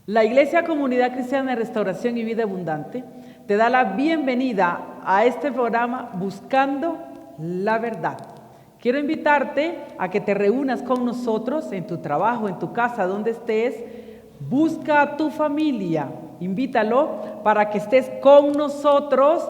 La Iglesia Comunidad Cristiana de Restauración y Vida Abundante te da la bienvenida a este programa Buscando la Verdad. Quiero invitarte a que te reúnas con nosotros en tu trabajo, en tu casa, donde estés. Busca a tu familia, invítalo para que estés con nosotros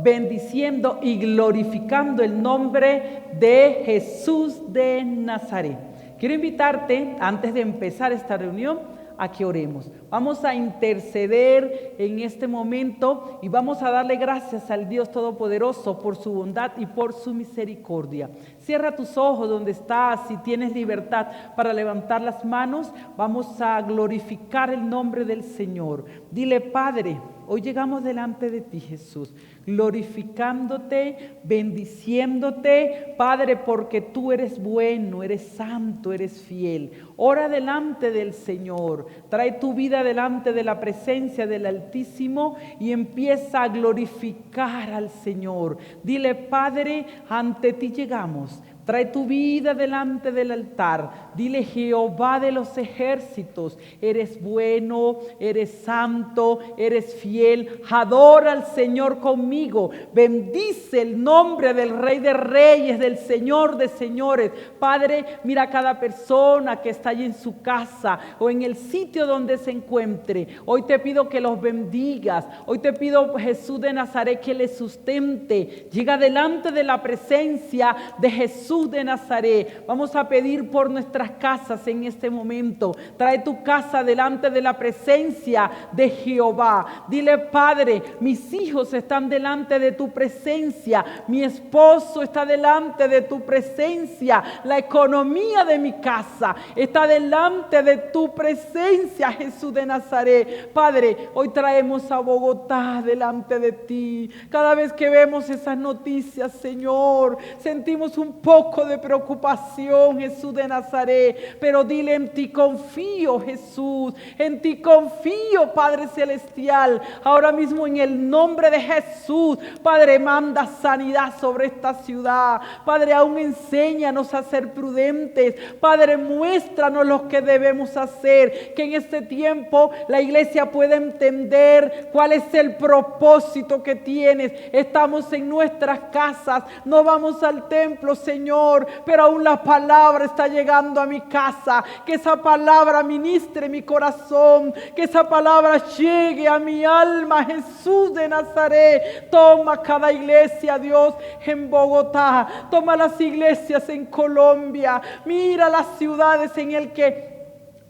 bendiciendo y glorificando el nombre de Jesús de Nazaret. Quiero invitarte, antes de empezar esta reunión, a que oremos. Vamos a interceder en este momento y vamos a darle gracias al Dios Todopoderoso por su bondad y por su misericordia. Cierra tus ojos donde estás, si tienes libertad para levantar las manos. Vamos a glorificar el nombre del Señor. Dile: Padre, hoy llegamos delante de ti, Jesús, glorificándote, bendiciéndote, Padre, porque tú eres bueno, eres santo, eres fiel. Ora delante del Señor, trae tu vida delante de la presencia del Altísimo y empieza a glorificar al Señor. Dile: Padre, ante ti llegamos. Trae tu vida delante del altar. Dile: Jehová de los ejércitos, eres bueno, eres santo, eres fiel. Adora al Señor conmigo. Bendice el nombre del Rey de Reyes, del Señor de Señores. Padre, mira a cada persona que está allí en su casa o en el sitio donde se encuentre. Hoy te pido que los bendigas. Hoy te pido, Jesús de Nazaret, que les sustente. Llega delante de la presencia de Jesús de Nazaret. Vamos a pedir por nuestras casas en este momento. Trae tu casa delante de la presencia de Jehová. Dile: Padre, mis hijos están delante de tu presencia. Mi esposo está delante de tu presencia. La economía de mi casa está delante de tu presencia, Jesús de Nazaret. Padre, hoy traemos a Bogotá delante de ti. Cada vez que vemos esas noticias, Señor, sentimos un poco de preocupación, Jesús de Nazaret, pero dile: en ti confío, Jesús, en ti confío, Padre Celestial. Ahora mismo, en el nombre de Jesús, Padre, manda sanidad sobre esta ciudad. Padre, aún enséñanos a ser prudentes. Padre, muéstranos lo que debemos hacer, que en este tiempo la iglesia pueda entender cuál es el propósito que tienes. Estamos en nuestras casas, no vamos al templo, Señor, pero aún la palabra está llegando a mi casa. Que esa palabra ministre mi corazón, que esa palabra llegue a mi alma, Jesús de Nazaret. Toma cada iglesia, Dios, en Bogotá. Toma las iglesias en Colombia. Mira las ciudades en el que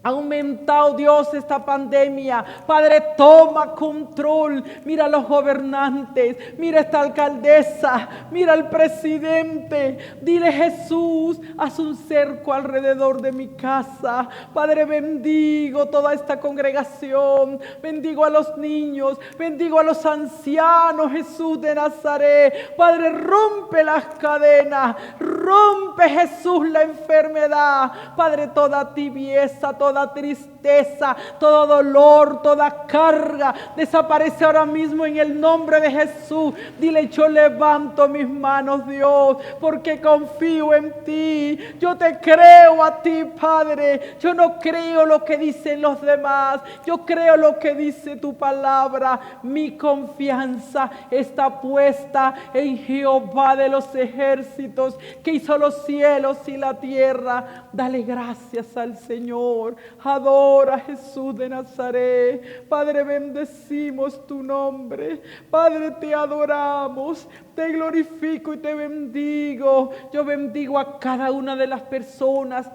ha aumentado, Dios, esta pandemia. Padre, toma control. Mira a los gobernantes, mira esta alcaldesa, mira al presidente. Dile: Jesús, haz un cerco alrededor de mi casa. Padre, bendigo toda esta congregación, bendigo a los niños, bendigo a los ancianos, Jesús de Nazaret. Padre, rompe las cadenas, rompe, Jesús, la enfermedad. Padre, toda tibieza, toda tristeza, todo dolor, toda carga, desaparece ahora mismo en el nombre de Jesús. Dile: yo levanto mis manos, Dios, porque confío en ti. Yo te creo a ti, Padre. Yo no creo lo que dicen los demás, yo creo lo que dice tu palabra. Mi confianza está puesta en Jehová de los ejércitos, que hizo los cielos y la tierra. Dale gracias al Señor. Adora a Jesús de Nazaret. Padre, bendecimos tu nombre. Padre, te adoramos, te glorifico y te bendigo. Yo bendigo a cada una de las personas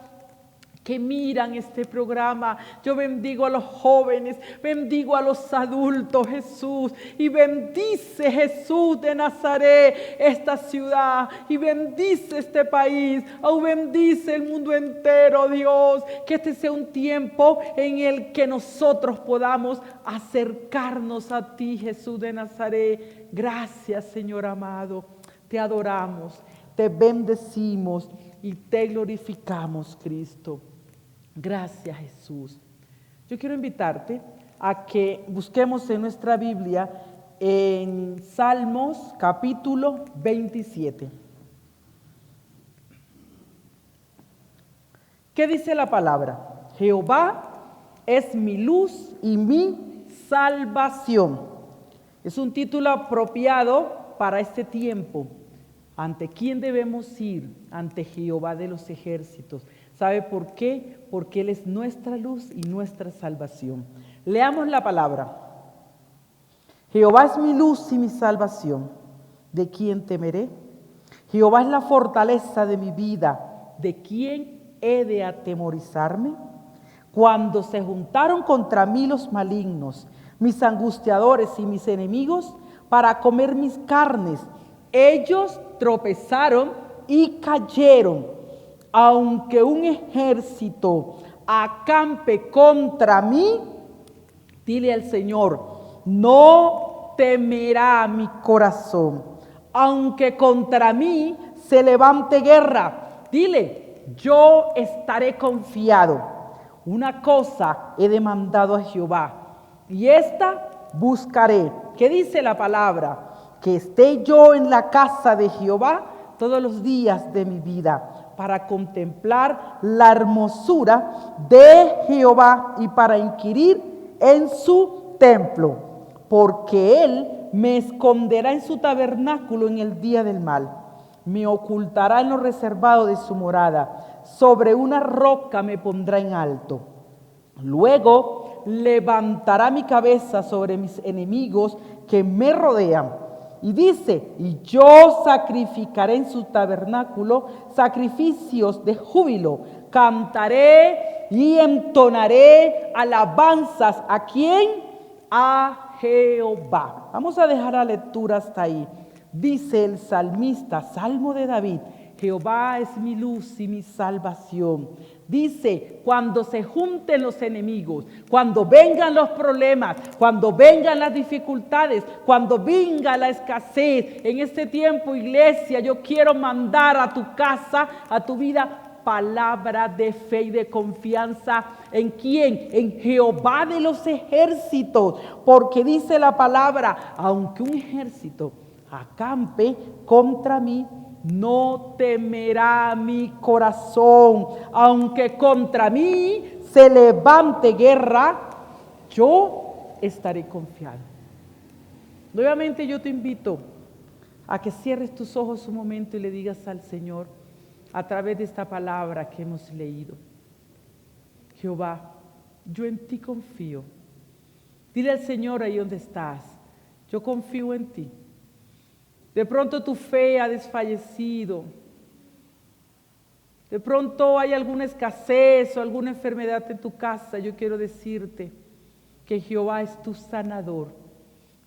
que miran este programa. Yo bendigo a los jóvenes, bendigo a los adultos, Jesús, y bendice, Jesús de Nazaret, esta ciudad, y bendice este país, aún bendice el mundo entero, Dios. Que este sea un tiempo en el que nosotros podamos acercarnos a ti, Jesús de Nazaret. Gracias, Señor amado, te adoramos, te bendecimos y te glorificamos, Cristo. Gracias, Jesús. Yo quiero invitarte a que busquemos en nuestra Biblia en Salmos capítulo 27. ¿Qué dice la palabra? Jehová es mi luz y mi salvación. Es un título apropiado para este tiempo. ¿Ante quién debemos ir? Ante Jehová de los ejércitos. ¿Sabe por qué? Porque Él es nuestra luz y nuestra salvación. Leamos la palabra. Jehová es mi luz y mi salvación. ¿De quién temeré? Jehová es la fortaleza de mi vida. ¿De quién he de atemorizarme? Cuando se juntaron contra mí los malignos, mis angustiadores y mis enemigos, para comer mis carnes, ellos tropezaron y cayeron. Aunque un ejército acampe contra mí, dile al Señor, no temerá mi corazón. Aunque contra mí se levante guerra, dile, yo estaré confiado. Una cosa he demandado a Jehová, y esta buscaré. ¿Qué dice la palabra? Que esté yo en la casa de Jehová todos los días de mi vida, para contemplar la hermosura de Jehová y para inquirir en su templo, porque Él me esconderá en su tabernáculo en el día del mal, me ocultará en lo reservado de su morada, sobre una roca me pondrá en alto. Luego levantará mi cabeza sobre mis enemigos que me rodean. Y dice, y yo sacrificaré en su tabernáculo sacrificios de júbilo, cantaré y entonaré alabanzas. ¿A quién? A Jehová. Vamos a dejar la lectura hasta ahí. Dice el salmista, Salmo de David, Jehová es mi luz y mi salvación. Dice, cuando se junten los enemigos, cuando vengan los problemas, cuando vengan las dificultades, cuando venga la escasez, en este tiempo, iglesia, yo quiero mandar a tu casa, a tu vida, palabra de fe y de confianza. ¿En quién? En Jehová de los ejércitos, porque dice la palabra, aunque un ejército acampe contra mí, no temerá mi corazón. Aunque contra mí se levante guerra, yo estaré confiado. Nuevamente yo te invito a que cierres tus ojos un momento y le digas al Señor, a través de esta palabra que hemos leído, Jehová, yo en ti confío. Dile al Señor ahí donde estás, yo confío en ti. De pronto tu fe ha desfallecido. De pronto hay alguna escasez o alguna enfermedad en tu casa. Yo quiero decirte que Jehová es tu sanador,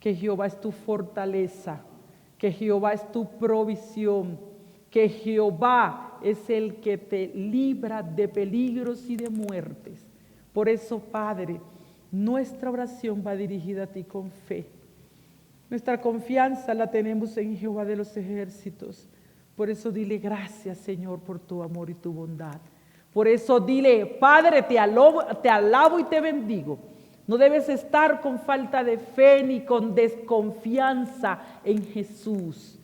que Jehová es tu fortaleza, que Jehová es tu provisión, que Jehová es el que te libra de peligros y de muertes. Por eso, Padre, nuestra oración va dirigida a ti con fe. Nuestra confianza la tenemos en Jehová de los ejércitos. Por eso dile gracias, Señor, por tu amor y tu bondad. Por eso dile, Padre, te alabo y te bendigo. No debes estar con falta de fe ni con desconfianza en Jesús.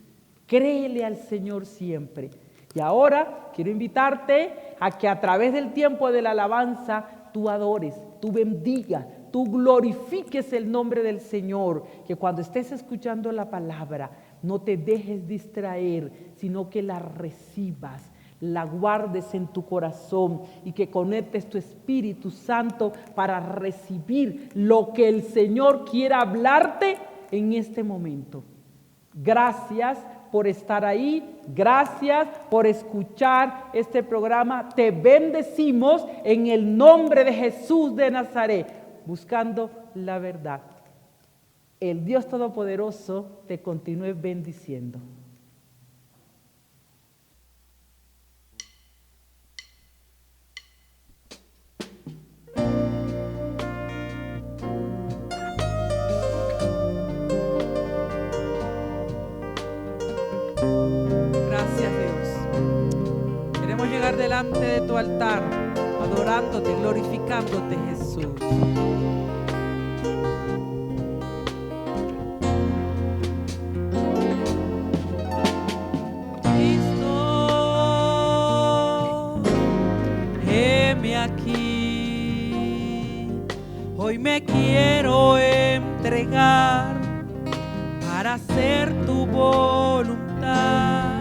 Créele al Señor siempre. Y ahora quiero invitarte a que a través del tiempo de la alabanza tú adores, tú bendigas, tú glorifiques el nombre del Señor, que cuando estés escuchando la palabra no te dejes distraer, sino que la recibas, la guardes en tu corazón y que conectes tu Espíritu Santo para recibir lo que el Señor quiera hablarte en este momento. Gracias por estar ahí, gracias por escuchar este programa. Te bendecimos en el nombre de Jesús de Nazaret. Buscando la verdad. El Dios Todopoderoso te continúe bendiciendo. Gracias, Dios. Queremos llegar delante de tu altar, adorándote, glorificándote, Jesús. Cristo, heme aquí. me quiero entregar para hacer tu voluntad.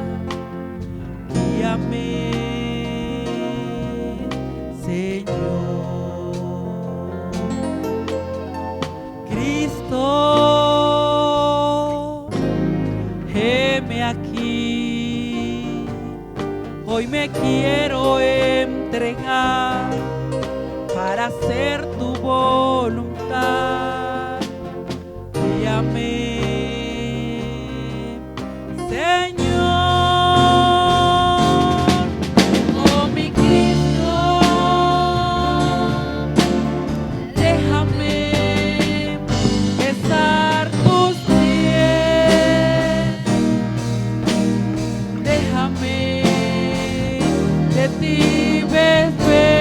Guíame, Señor. Cristo, heme aquí. Hoy me quiero entregar para hacer tu voluntad. Guíame, Señor. Oh mi Cristo, déjame besar tus pies. Déjame de ti beber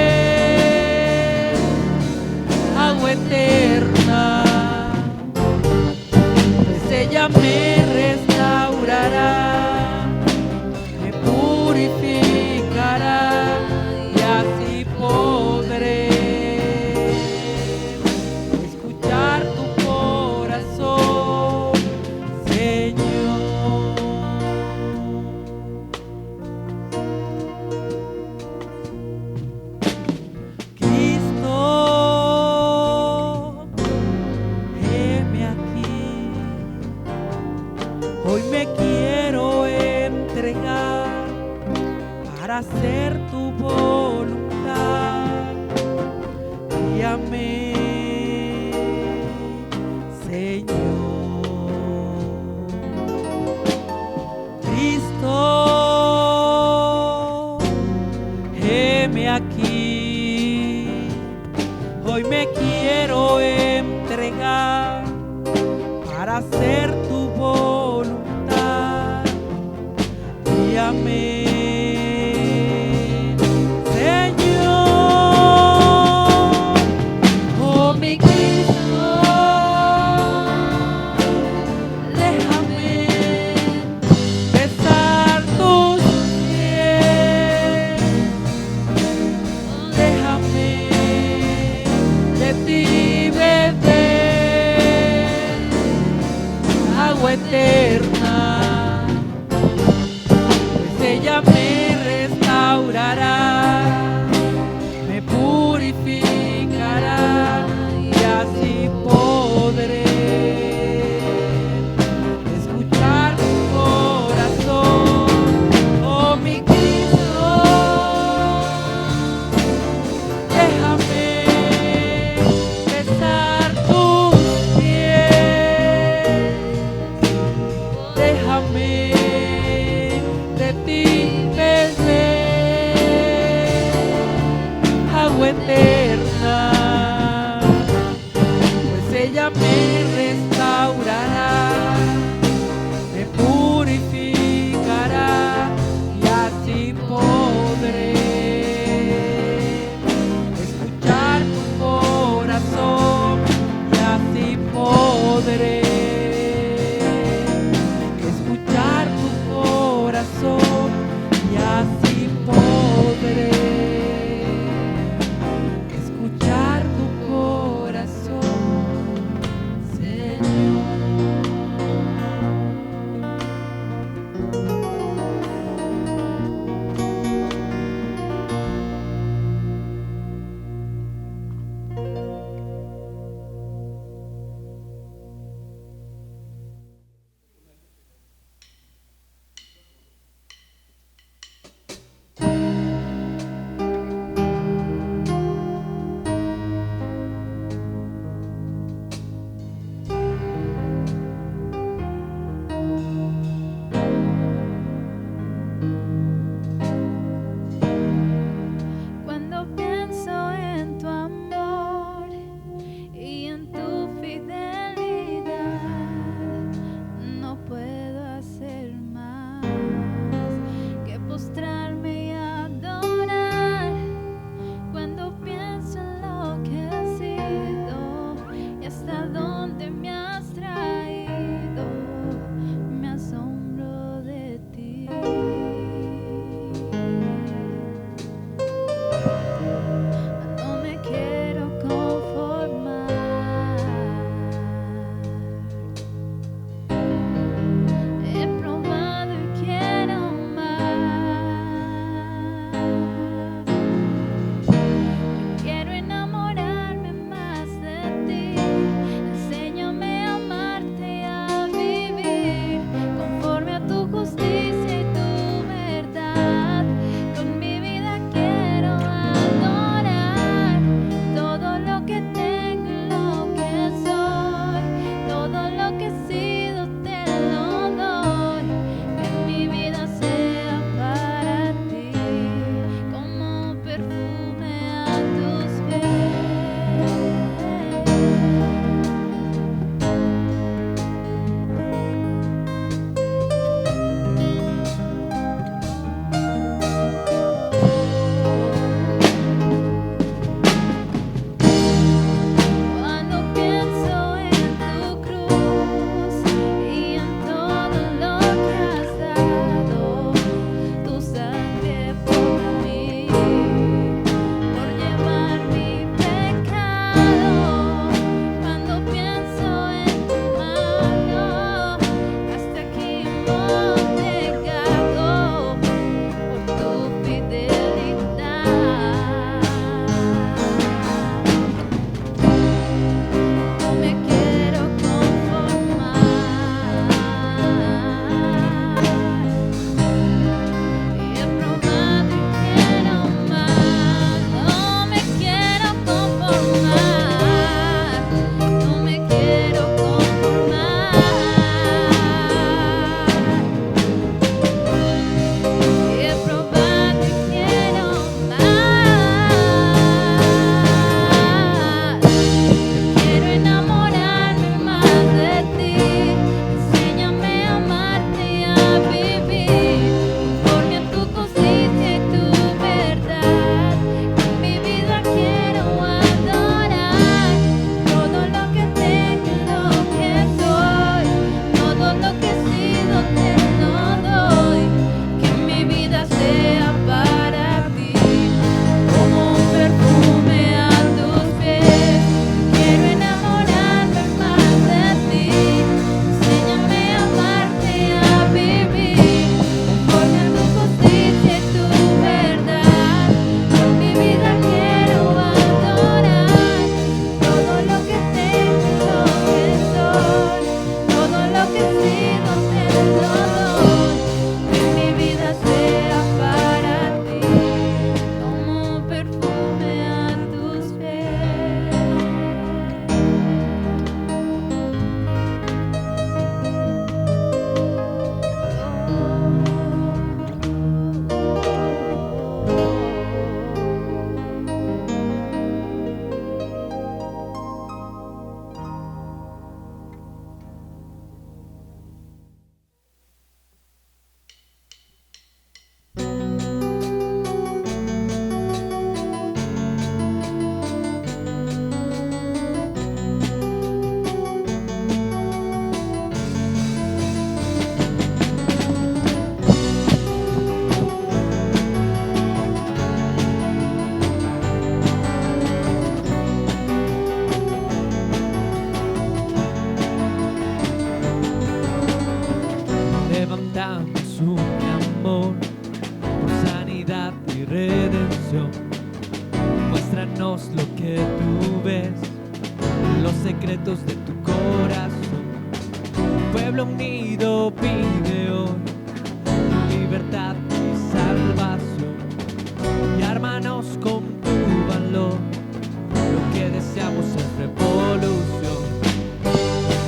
agua eterna, pues ella me restaurará, me purificará y así podré escuchar tu corazón, Señor. Cristo, heme aquí. Hoy me quiero entregar para hacer tu voluntad. Guíame, Señor. Cristo, heme aquí. Hoy me quiero entregar para hacer tu voluntad. Guíame, Señor. Oh mi Cristo, déjame besar tus pies. Déjame de ti beber agua eterna, pues ella me restaurará, me purificará y así podré escuchar tu corazón. Oh mi Cristo, déjame besar tus pies. Déjame de ti beber agua eterna, pues ella me restaurará, me purificará y así podré escuchar tu corazón y así podré escuchar tu corazón y así podré escuchar tu corazón, Señor. pueblo unido pide hoy libertad y salvación, y ármanos con tu valor, lo que deseamos es revolución,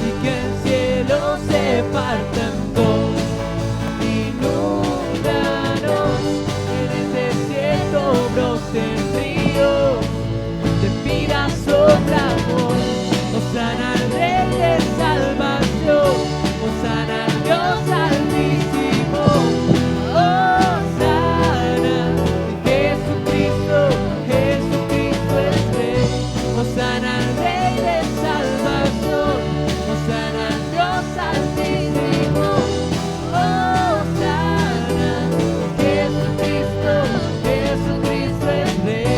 y que el cielo se parta en dos, inúndanos, en el desierto broten ríos de vida sopla amor. Hosana al Rey de salvación, hosana al Dios altísimo, hosana, Jesucristo, Jesucristo es Rey, hosana al Rey de salvación, hosana al Dios altísimo, hosana, Jesucristo, Jesucristo es Rey.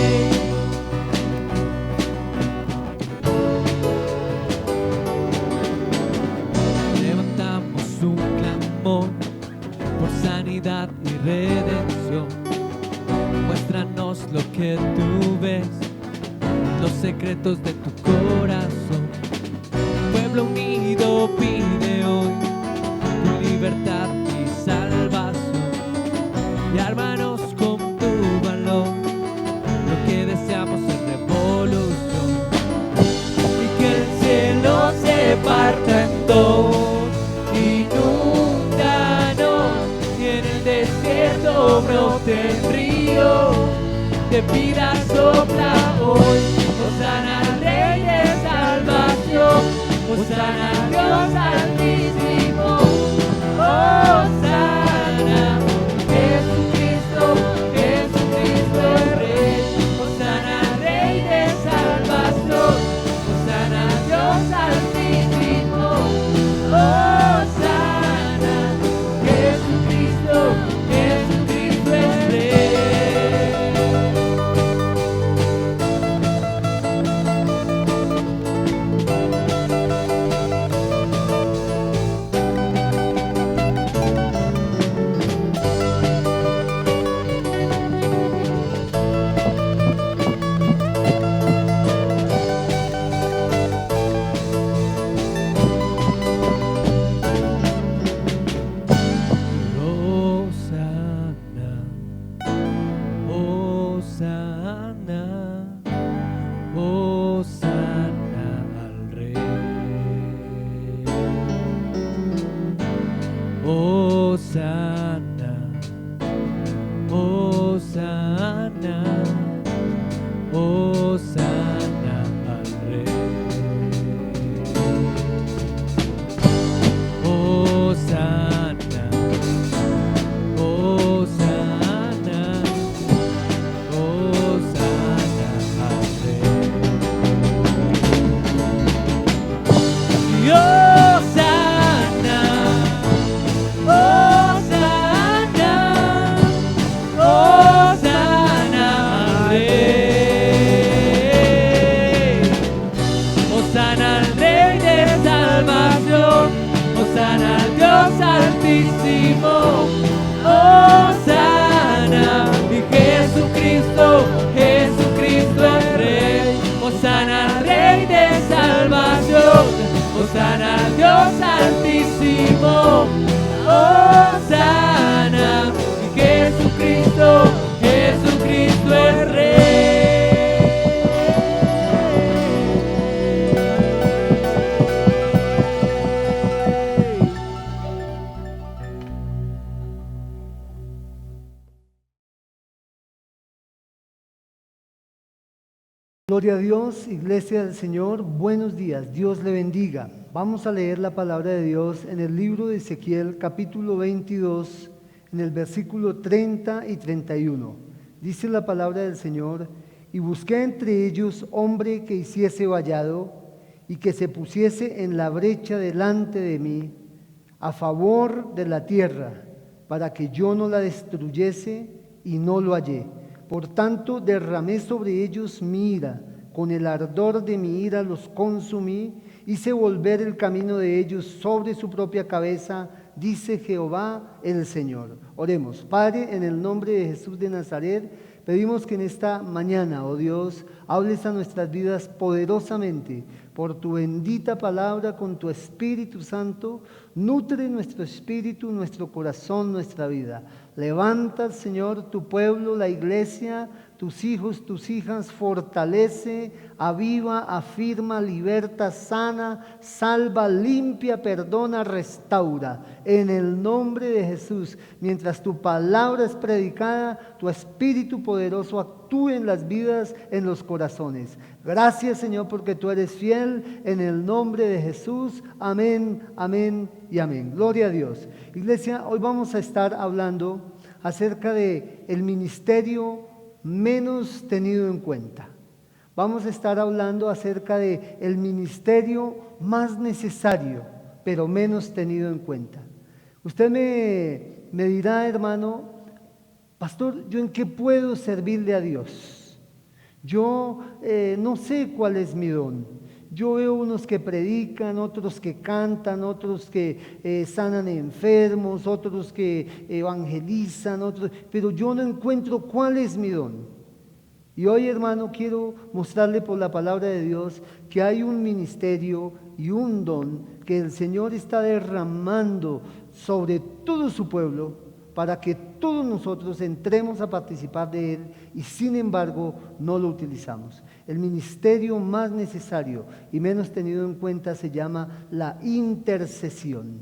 Levantamos un clamor por sanidad y redención. Muéstranos lo que tú ves, los secretos de tu corazón. Pueblo unido pide hoy tu libertad y salvación, y ármanos con tu valor, lo que deseamos es revolución, y que el cielo se parta en dos, inúndanos, y en el desierto broten ríos de vida sopla hoy. Hosana al Rey de salvación, hosana al Dios altísimo, hosana, Jesucristo, Jesucristo es Rey, hosana al Rey de salvación, hosana al Dios altísimo, hosana, Jesucristo, Jesucristo es Rey. Hosana, Hosana al Rey. Hosana, Hosana, Hosana al Rey. Hosana, Hosana, Hosana al Rey. Y Hosana, Hosana, Hosana al Rey. Hosana al Rey de salvación, hosana al Dios altísimo, hosana, y Jesucristo, Jesucristo es Rey, hosana al Rey de salvación, hosana al Dios altísimo, hosana, y Jesucristo, Jesucristo es Rey. Gloria a Dios, Iglesia del Señor, buenos días, Dios le bendiga. Vamos a leer la palabra de Dios en el libro de Ezequiel, capítulo 22, en el versículo 30 y 31. Dice la palabra del Señor: y busqué entre ellos hombre que hiciese vallado y que se pusiese en la brecha delante de mí, a favor de la tierra, para que yo no la destruyese, y no lo hallé. Por tanto, derramé sobre ellos mi ira, con el ardor de mi ira los consumí, hice volver el camino de ellos sobre su propia cabeza, dice Jehová el Señor. Oremos. Padre, en el nombre de Jesús de Nazaret, pedimos que en esta mañana, oh Dios, hables a nuestras vidas poderosamente, por tu bendita palabra con tu Espíritu Santo. Nutre nuestro espíritu, nuestro corazón, nuestra vida. Levanta, Señor, tu pueblo, la iglesia, tus hijos, tus hijas. Fortalece, aviva, afirma, liberta, sana, salva, limpia, perdona, restaura. En el nombre de Jesús, mientras tu palabra es predicada, tu Espíritu poderoso actúe en las vidas, en los corazones. Gracias, Señor, porque tú eres fiel. En el nombre de Jesús. Amén, amén y amén. Gloria a Dios. Iglesia, hoy vamos a estar hablando acerca de el ministerio menos tenido en cuenta. Vamos a estar hablando acerca de el ministerio más necesario, pero menos tenido en cuenta. Usted me dirá, hermano, pastor, ¿yo en qué puedo servirle a Dios? Yo no sé cuál es mi don. Yo veo unos que predican, otros que cantan, otros que sanan enfermos, otros que evangelizan, pero yo no encuentro cuál es mi don. Y hoy, hermano, quiero mostrarle por la palabra de Dios que hay un ministerio y un don que el Señor está derramando sobre todo su pueblo, para que todos nosotros entremos a participar de él y sin embargo no lo utilizamos. El ministerio más necesario y menos tenido en cuenta se llama la intercesión.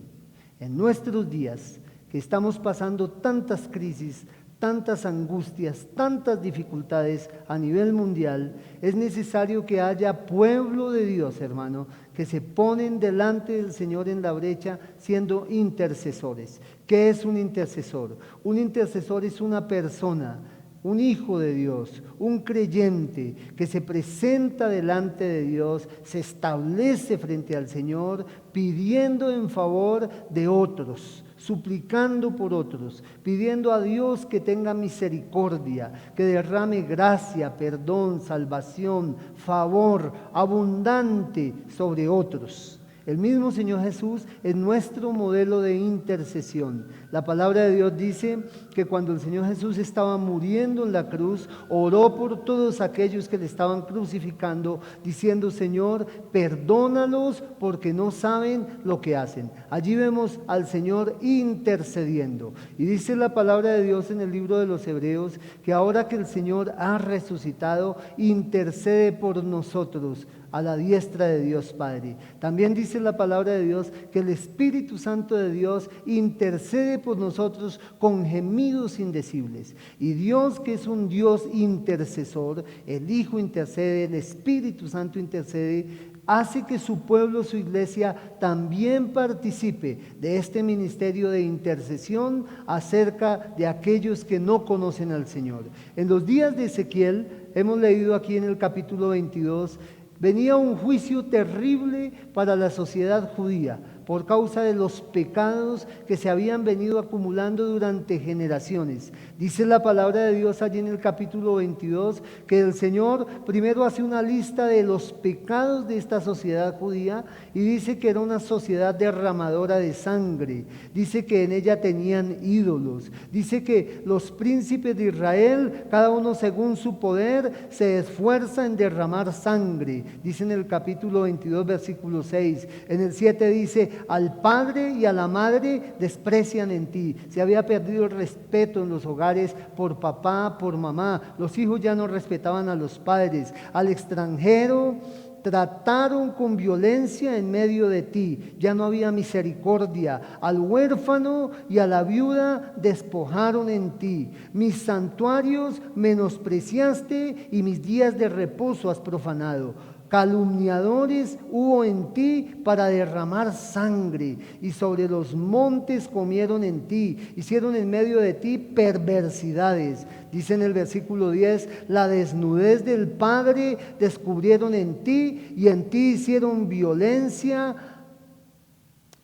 En nuestros días que estamos pasando tantas crisis, tantas angustias, tantas dificultades a nivel mundial, es necesario que haya pueblo de Dios, hermano, que se ponen delante del Señor en la brecha siendo intercesores. ¿Qué es un intercesor? Un intercesor es una persona, un hijo de Dios, un creyente que se presenta delante de Dios, se establece frente al Señor pidiendo en favor de otros, suplicando por otros, pidiendo a Dios que tenga misericordia, que derrame gracia, perdón, salvación, favor abundante sobre otros. El mismo Señor Jesús es nuestro modelo de intercesión. La palabra de Dios dice que cuando el Señor Jesús estaba muriendo en la cruz, oró por todos aquellos que le estaban crucificando, diciendo: Señor, perdónalos porque no saben lo que hacen. Allí vemos al Señor intercediendo. Y dice la palabra de Dios en el libro de los Hebreos que ahora que el Señor ha resucitado, intercede por nosotros a la diestra de Dios Padre. También dice la palabra de Dios que el Espíritu Santo de Dios intercede por nosotros con gemidos indecibles. Y Dios, que es un Dios intercesor, el Hijo intercede, el Espíritu Santo intercede, hace que su pueblo, su iglesia, también participe de este ministerio de intercesión acerca de aquellos que no conocen al Señor. En los días de Ezequiel, hemos leído aquí en el capítulo 22, venía un juicio terrible para la sociedad judía por causa de los pecados que se habían venido acumulando durante generaciones. Dice la palabra de Dios allí en el capítulo 22 que el Señor primero hace una lista de los pecados de esta sociedad judía y dice que era una sociedad derramadora de sangre. Dice que en ella tenían ídolos. Dice que los príncipes de Israel, cada uno según su poder, se esfuerza en derramar sangre. Dice en el capítulo 22, versículo 6. En el 7 dice: al padre y a la madre desprecian en ti. Se había perdido el respeto en los hogares por papá, por mamá. Los hijos ya no respetaban a los padres. Al extranjero trataron con violencia en medio de ti. Ya no había misericordia. Al huérfano y a la viuda despojaron en ti. Mis santuarios menospreciaste y mis días de reposo has profanado. Calumniadores hubo en ti para derramar sangre, y sobre los montes comieron en ti, hicieron en medio de ti perversidades. Dice en el versículo 10: la desnudez del Padre descubrieron en ti, y en ti hicieron violencia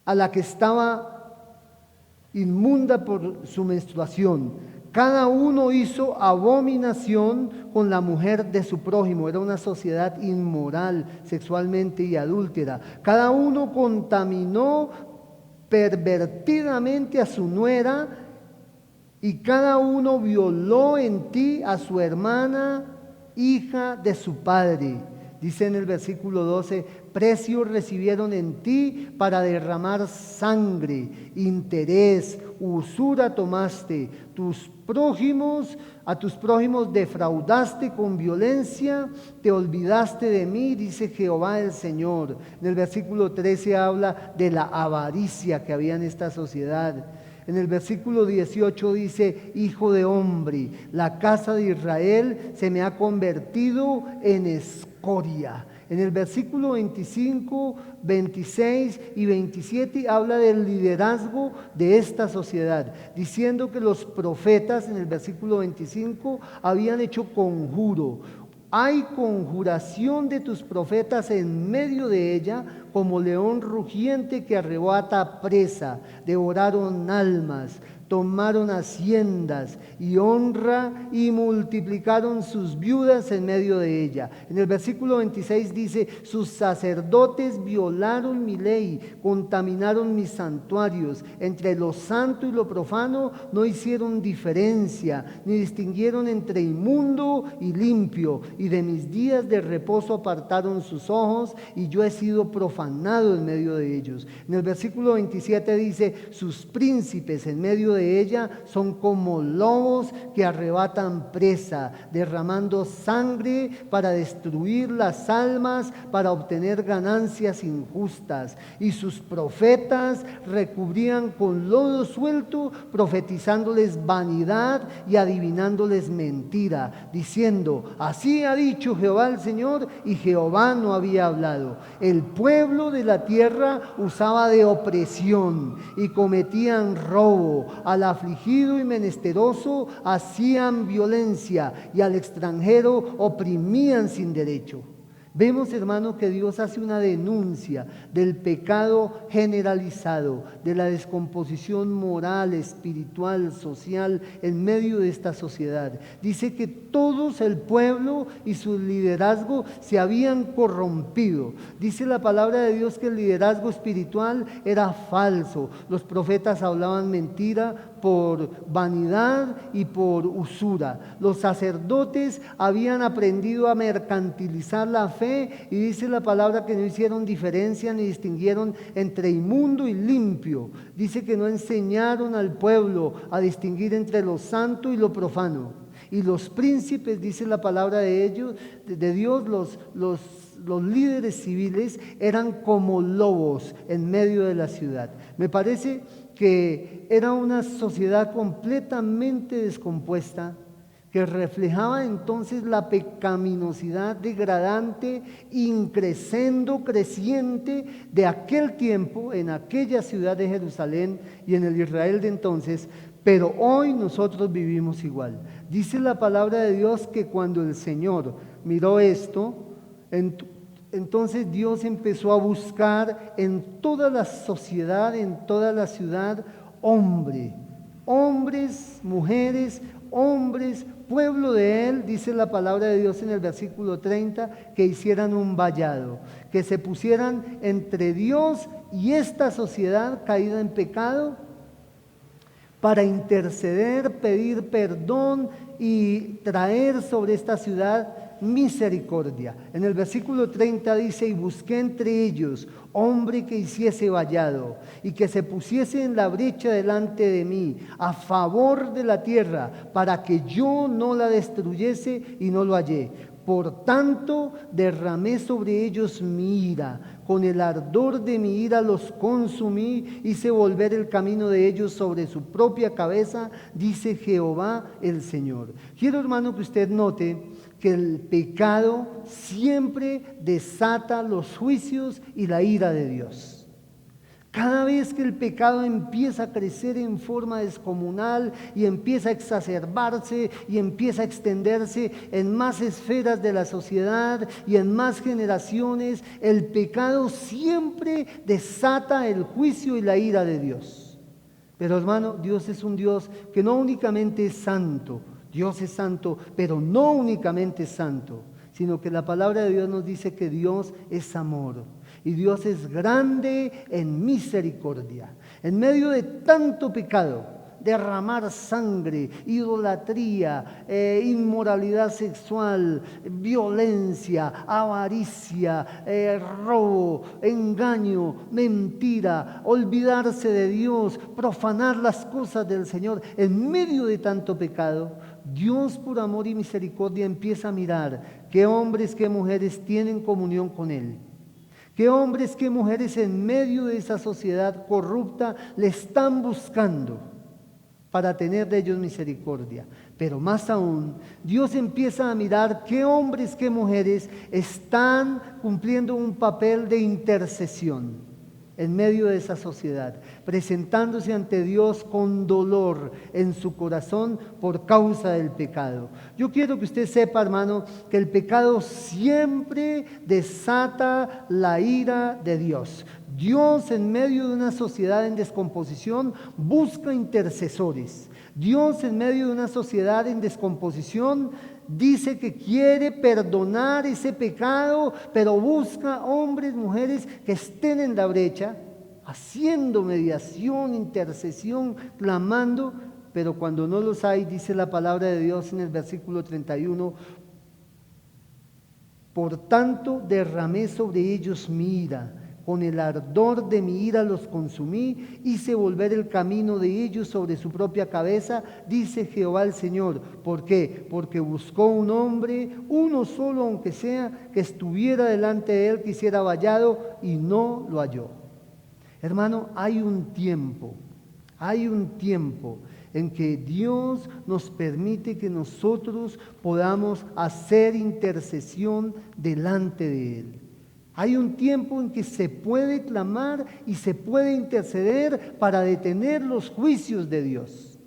a la que estaba inmunda por su menstruación. Cada uno hizo abominación con la mujer de su prójimo. Era una sociedad inmoral sexualmente y adúltera. Cada uno contaminó pervertidamente a su nuera, y cada uno violó en ti a su hermana, hija de su padre. Dice en el versículo 12: precio recibieron en ti para derramar sangre, interés, usura tomaste, a tus prójimos defraudaste con violencia, te olvidaste de mí, dice Jehová el Señor. En el versículo 13 habla de la avaricia que había en esta sociedad. En el versículo 18 dice: hijo de hombre, la casa de Israel se me ha convertido en escoria. En el versículo 25, 26 y 27 habla del liderazgo de esta sociedad, diciendo que los profetas, en el versículo 25, habían hecho conjuro. Hay conjuración de tus profetas en medio de ella, como león rugiente que arrebata presa. Devoraron almas, tomaron haciendas y honra y multiplicaron sus viudas en medio de ella. En el versículo 26 dice: sus sacerdotes violaron mi ley, contaminaron mis santuarios. Entre lo santo y lo profano no hicieron diferencia, ni distinguieron entre inmundo y limpio. Y de mis días de reposo apartaron sus ojos, y yo he sido profanado en medio de ellos. En el versículo 27 dice: sus príncipes en medio de ella son como lobos que arrebatan presa, derramando sangre para destruir las almas, para obtener ganancias injustas. Y sus profetas recubrían con lodo suelto, profetizándoles vanidad y adivinándoles mentira, diciendo: así ha dicho Jehová el Señor, y Jehová no había hablado. El pueblo de la tierra usaba de opresión y cometían robo. Al afligido y menesteroso hacían violencia, y al extranjero oprimían sin derecho. Vemos, hermano, que Dios hace una denuncia del pecado generalizado, de la descomposición moral, espiritual, social en medio de esta sociedad. Dice que todos, el pueblo y su liderazgo, se habían corrompido. Dice la palabra de Dios que el liderazgo espiritual era falso. Los profetas hablaban mentira por vanidad y por usura. Los sacerdotes habían aprendido a mercantilizar la fe, y dice la palabra que no hicieron diferencia ni distinguieron entre inmundo y limpio. Dice que no enseñaron al pueblo a distinguir entre lo santo y lo profano. Y los príncipes, dice la palabra de ellos, de Dios, los líderes civiles eran como lobos en medio de la ciudad. Me parece que era una sociedad completamente descompuesta, que reflejaba entonces la pecaminosidad degradante, increscendo, creciente de aquel tiempo en aquella ciudad de Jerusalén y en el Israel de entonces. Pero hoy nosotros vivimos igual. Dice la palabra de Dios que cuando el Señor miró esto, entonces Dios empezó a buscar en toda la sociedad, en toda la ciudad, hombres, mujeres, pueblo de Él, dice la palabra de Dios en el versículo 30, que hicieran un vallado, que se pusieran entre Dios y esta sociedad caída en pecado, para interceder, pedir perdón y traer sobre esta ciudad misericordia. En el versículo 30 dice: y busqué entre ellos hombre que hiciese vallado y que se pusiese en la brecha delante de mí a favor de la tierra, para que yo no la destruyese, y no lo hallé. Por tanto, derramé sobre ellos mi ira, con el ardor de mi ira los consumí, hice volver el camino de ellos sobre su propia cabeza, dice Jehová el Señor. Quiero, hermano, que usted note que el pecado siempre desata los juicios y la ira de Dios. Cada vez que el pecado empieza a crecer en forma descomunal y empieza a exacerbarse y empieza a extenderse en más esferas de la sociedad y en más generaciones, el pecado siempre desata el juicio y la ira de Dios. Pero, hermano, Dios es un Dios que no únicamente es santo. Dios es santo, pero no únicamente es santo, sino que la palabra de Dios nos dice que Dios es amor. Y Dios es grande en misericordia. En medio de tanto pecado, derramar sangre, idolatría, inmoralidad sexual, violencia, avaricia, robo, engaño, mentira, olvidarse de Dios, profanar las cosas del Señor. En medio de tanto pecado, Dios por amor y misericordia empieza a mirar qué hombres, qué mujeres tienen comunión con Él. Qué hombres, qué mujeres en medio de esa sociedad corrupta le están buscando para tener de ellos misericordia. Pero más aún, Dios empieza a mirar qué hombres, qué mujeres están cumpliendo un papel de intercesión en medio de esa sociedad, presentándose ante Dios con dolor en su corazón por causa del pecado. Yo quiero que usted sepa, hermano, que el pecado siempre desata la ira de Dios. Dios, en medio de una sociedad en descomposición, busca intercesores. Dios, en medio de una sociedad en descomposición, dice que quiere perdonar ese pecado, pero busca hombres, mujeres que estén en la brecha, haciendo mediación, intercesión, clamando, pero cuando no los hay, dice la palabra de Dios en el versículo 31, por tanto derramé sobre ellos mi ira, con el ardor de mi ira los consumí, hice volver el camino de ellos sobre su propia cabeza, dice Jehová el Señor. ¿Por qué? Porque buscó un hombre, uno solo aunque sea, que estuviera delante de él, que hiciera vallado, y no lo halló. Hermano, hay un tiempo en que Dios nos permite que nosotros podamos hacer intercesión delante de Él. Hay un tiempo en que se puede clamar y se puede interceder para detener los juicios de Dios.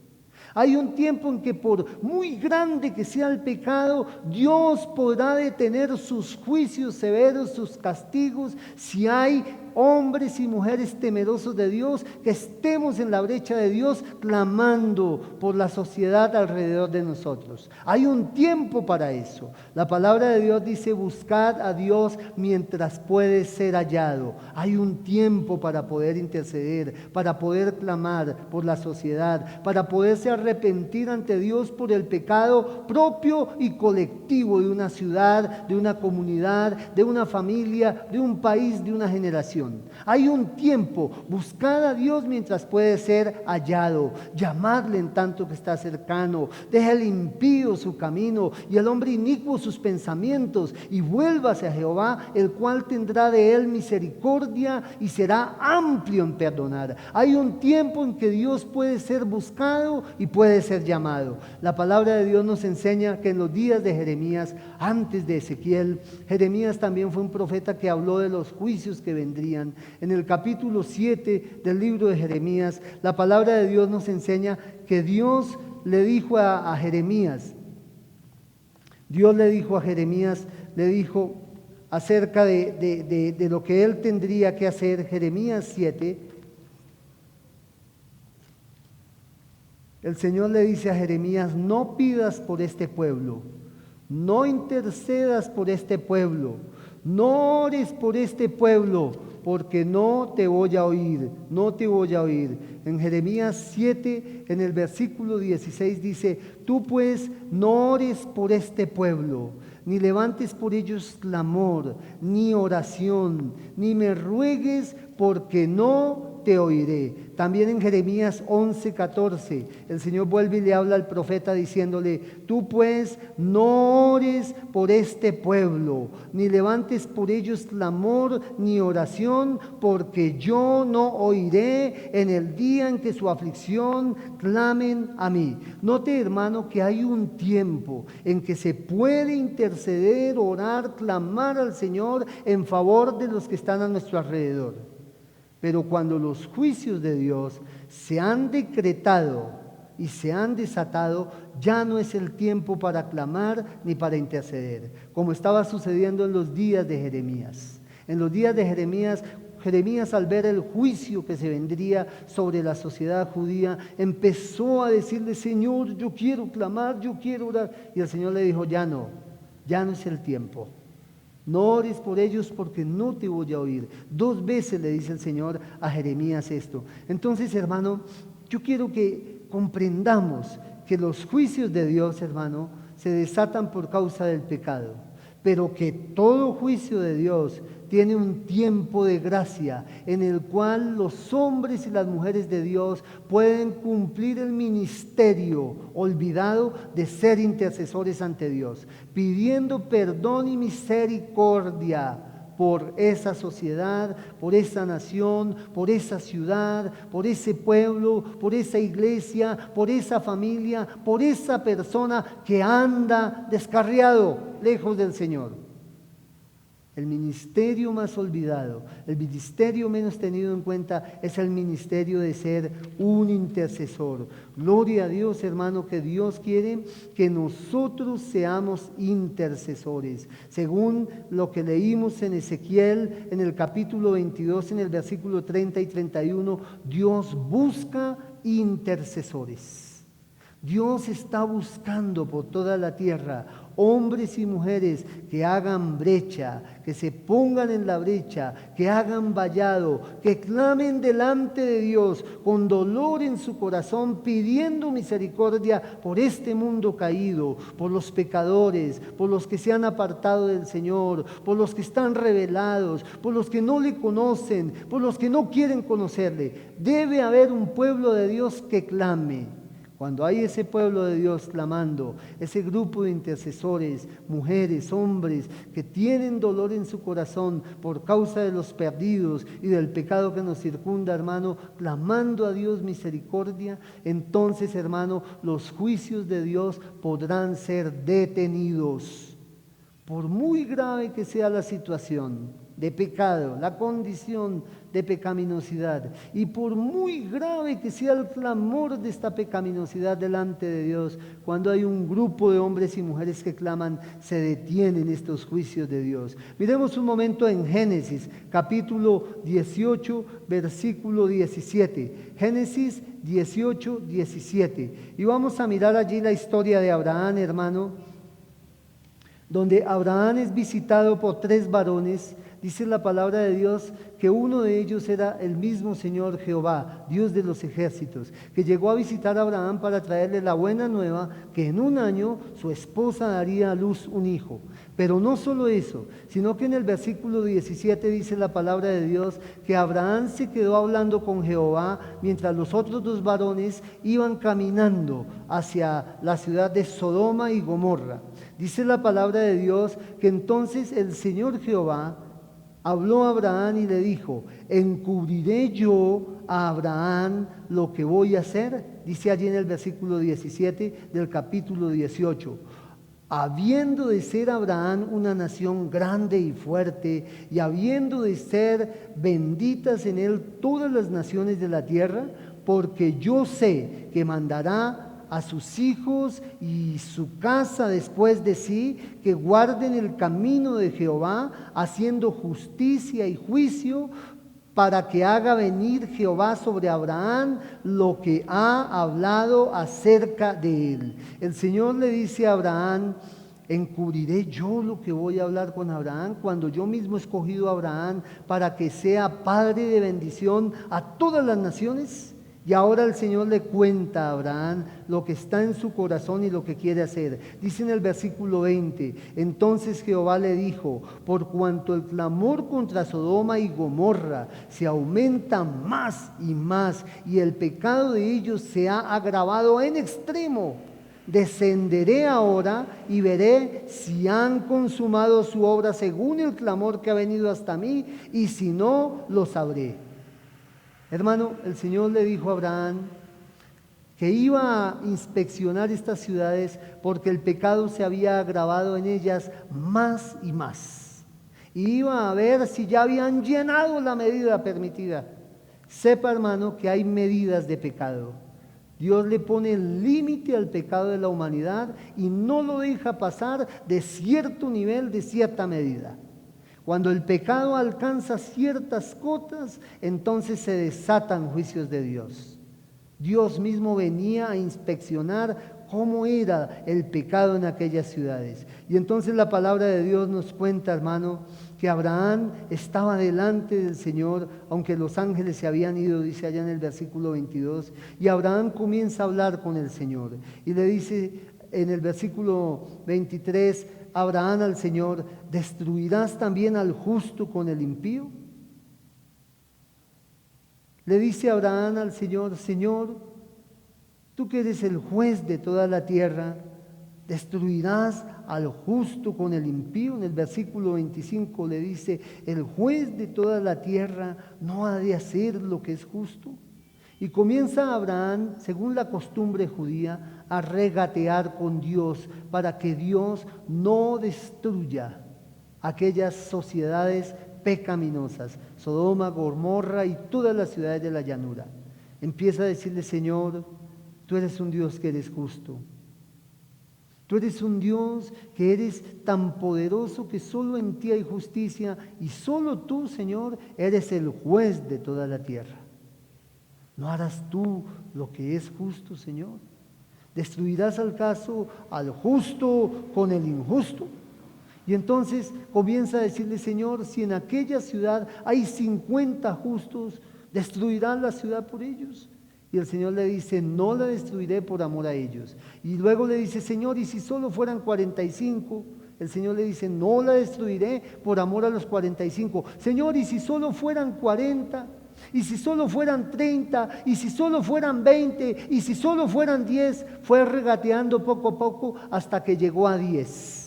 Hay un tiempo en que por muy grande que sea el pecado, Dios podrá detener sus juicios severos, sus castigos, si hay hombres y mujeres temerosos de Dios, que estemos en la brecha de Dios clamando por la sociedad alrededor de nosotros. Hay un tiempo para eso. La palabra de Dios dice: buscad a Dios mientras puede ser hallado. Hay un tiempo para poder interceder, para poder clamar por la sociedad, para poderse arrepentir ante Dios por el pecado propio y colectivo de una ciudad, de una comunidad, de una familia, de un país, de una generación. Hay un tiempo. Buscad a Dios mientras puede ser hallado. Llamadle en tanto que está cercano. Deja el impío su camino y el hombre inicuo sus pensamientos, y vuélvase a Jehová, el cual tendrá de él misericordia y será amplio en perdonar. Hay un tiempo en que Dios puede ser buscado y puede ser llamado. La palabra de Dios nos enseña que en los días de Jeremías, antes de Ezequiel, Jeremías también fue un profeta que habló de los juicios que vendrían. En el capítulo 7 del libro de Jeremías, la palabra de Dios nos enseña que Dios le dijo a Jeremías, le dijo acerca de lo que él tendría que hacer. Jeremías 7, el Señor le dice a Jeremías: no pidas por este pueblo, no intercedas por este pueblo, no ores por este pueblo, porque no te voy a oír, no te voy a oír. En Jeremías 7, en el versículo 16 dice: tú pues no ores por este pueblo, ni levantes por ellos clamor, ni oración, ni me ruegues, porque no te oiré. También en Jeremías 11:14, el Señor vuelve y le habla al profeta diciéndole: tú pues no ores por este pueblo, ni levantes por ellos clamor ni oración, porque yo no oiré en el día en que su aflicción clamen a mí. Note, hermano, que hay un tiempo en que se puede interceder, orar, clamar al Señor en favor de los que están a nuestro alrededor. Pero cuando los juicios de Dios se han decretado y se han desatado, ya no es el tiempo para clamar ni para interceder, como estaba sucediendo en los días de Jeremías. En los días de Jeremías, al ver el juicio que se vendría sobre la sociedad judía, empezó a decirle: Señor, yo quiero clamar, yo quiero orar. Y el Señor le dijo: ya no es el tiempo. No ores por ellos, porque no te voy a oír. 2 veces le dice el Señor a Jeremías esto. Entonces, hermano, yo quiero que comprendamos que los juicios de Dios, hermano, se desatan por causa del pecado, pero que todo juicio de Dios tiene un tiempo de gracia en el cual los hombres y las mujeres de Dios pueden cumplir el ministerio olvidado de ser intercesores ante Dios, pidiendo perdón y misericordia por esa sociedad, por esa nación, por esa ciudad, por ese pueblo, por esa iglesia, por esa familia, por esa persona que anda descarriado, lejos del Señor. El ministerio más olvidado, el ministerio menos tenido en cuenta es el ministerio de ser un intercesor. Gloria a Dios, hermano, que Dios quiere que nosotros seamos intercesores. Según lo que leímos en Ezequiel, en el capítulo 22, en el versículo 30 y 31, Dios busca intercesores. Dios está buscando por toda la tierra hombres y mujeres que hagan brecha, que se pongan en la brecha, que hagan vallado, que clamen delante de Dios con dolor en su corazón, pidiendo misericordia por este mundo caído, por los pecadores, por los que se han apartado del Señor, por los que están rebelados, por los que no le conocen, por los que no quieren conocerle. Debe haber un pueblo de Dios que clame. Cuando hay ese pueblo de Dios clamando, ese grupo de intercesores, mujeres, hombres, que tienen dolor en su corazón por causa de los perdidos y del pecado que nos circunda, hermano, clamando a Dios misericordia, entonces, hermano, los juicios de Dios podrán ser detenidos. Por muy grave que sea la situación de pecado, la condición de pecaminosidad, y por muy grave que sea el clamor de esta pecaminosidad delante de Dios, cuando hay un grupo de hombres y mujeres que claman, se detienen estos juicios de Dios. Miremos un momento en Génesis, capítulo 18, versículo 17. Génesis 18, 17. Y vamos a mirar allí la historia de Abraham, hermano, donde Abraham es visitado por 3 varones. Dice la palabra de Dios que uno de ellos era el mismo Señor Jehová, Dios de los ejércitos, que llegó a visitar a Abraham para traerle la buena nueva que en un año su esposa daría a luz un hijo. Pero no solo eso, sino que en el versículo 17 dice la palabra de Dios que Abraham se quedó hablando con Jehová mientras los otros 2 varones iban caminando hacia la ciudad de Sodoma y Gomorra. Dice la palabra de Dios que entonces el Señor Jehová habló a Abraham y le dijo: ¿encubriré yo a Abraham lo que voy a hacer? Dice allí en el versículo 17 del capítulo 18. Habiendo de ser Abraham una nación grande y fuerte, y habiendo de ser benditas en él todas las naciones de la tierra, porque yo sé que mandará a sus hijos y su casa después de sí, que guarden el camino de Jehová, haciendo justicia y juicio, para que haga venir Jehová sobre Abraham lo que ha hablado acerca de él. El Señor le dice a Abraham: ¿encubriré yo lo que voy a hablar con Abraham, cuando yo mismo he escogido a Abraham para que sea padre de bendición a todas las naciones? Y ahora el Señor le cuenta a Abraham lo que está en su corazón y lo que quiere hacer. Dice en el versículo 20: entonces Jehová le dijo: por cuanto el clamor contra Sodoma y Gomorra se aumenta más y más, y el pecado de ellos se ha agravado en extremo, descenderé ahora y veré si han consumado su obra según el clamor que ha venido hasta mí, y si no, lo sabré. Hermano, el Señor le dijo a Abraham que iba a inspeccionar estas ciudades porque el pecado se había agravado en ellas más y más. Y iba a ver si ya habían llenado la medida permitida. Sepa, hermano, que hay medidas de pecado. Dios le pone el límite al pecado de la humanidad y no lo deja pasar de cierto nivel, de cierta medida. Cuando el pecado alcanza ciertas cotas, entonces se desatan juicios de Dios. Dios mismo venía a inspeccionar cómo era el pecado en aquellas ciudades. Y entonces la palabra de Dios nos cuenta, hermano, que Abraham estaba delante del Señor, aunque los ángeles se habían ido, dice allá en el versículo 22, y Abraham comienza a hablar con el Señor. Y le dice en el versículo 23, Abraham al Señor: ¿destruirás también al justo con el impío? Le dice Abraham al Señor: Señor, tú que eres el juez de toda la tierra, ¿destruirás al justo con el impío? En el versículo 25 le dice: el juez de toda la tierra no ha de hacer lo que es justo. Y comienza Abraham, según la costumbre judía, a regatear con Dios para que Dios no destruya aquellas sociedades pecaminosas, Sodoma, Gomorra y todas las ciudades de la llanura. Empieza a decirle: Señor, tú eres un Dios que eres justo. Tú eres un Dios que eres tan poderoso que solo en ti hay justicia, y solo tú, Señor, eres el juez de toda la tierra. ¿No harás tú lo que es justo, Señor? ¿Destruirás al caso al justo con el injusto? Y entonces comienza a decirle: Señor, si en aquella ciudad hay 50 justos, ¿destruirás la ciudad por ellos? Y el Señor le dice: no la destruiré por amor a ellos. Y luego le dice: Señor, ¿y si solo fueran 45? El Señor le dice: no la destruiré por amor a los 45. Señor, ¿y si solo fueran 40? ¿Y si solo fueran 30? ¿Y si solo fueran 20? ¿Y si solo fueran 10? Fue regateando poco a poco hasta que llegó a 10.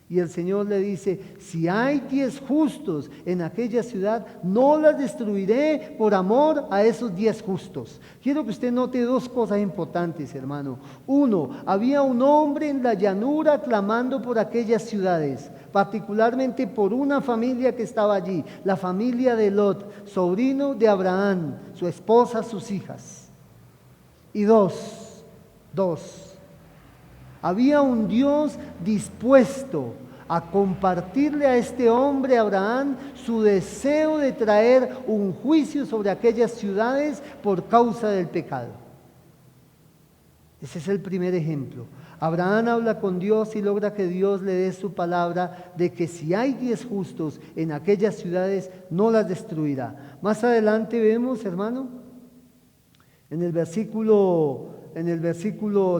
Y el Señor le dice: si hay 10 justos en aquella ciudad, no las destruiré por amor a esos 10 justos. Quiero que usted note dos cosas importantes, hermano. Uno, había un hombre en la llanura clamando por aquellas ciudades, particularmente por una familia que estaba allí, la familia de Lot, sobrino de Abraham, su esposa, sus hijas. Y dos, había un Dios dispuesto a compartirle a este hombre, Abraham, su deseo de traer un juicio sobre aquellas ciudades por causa del pecado. Ese es el primer ejemplo. Abraham habla con Dios y logra que Dios le dé su palabra de que si hay 10 justos en aquellas ciudades, no las destruirá. Más adelante vemos, hermano, en el versículo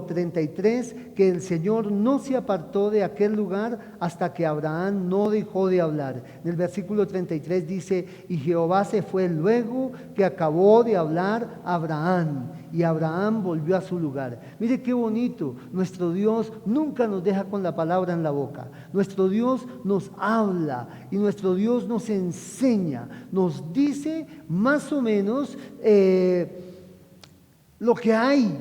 33, que el Señor no se apartó de aquel lugar hasta que Abraham no dejó de hablar. En el versículo 33 dice: y Jehová se fue luego que acabó de hablar Abraham, y Abraham volvió a su lugar. Mire qué bonito, nuestro Dios nunca nos deja con la palabra en la boca. Nuestro Dios nos habla y nuestro Dios nos enseña, nos dice más o menos lo que hay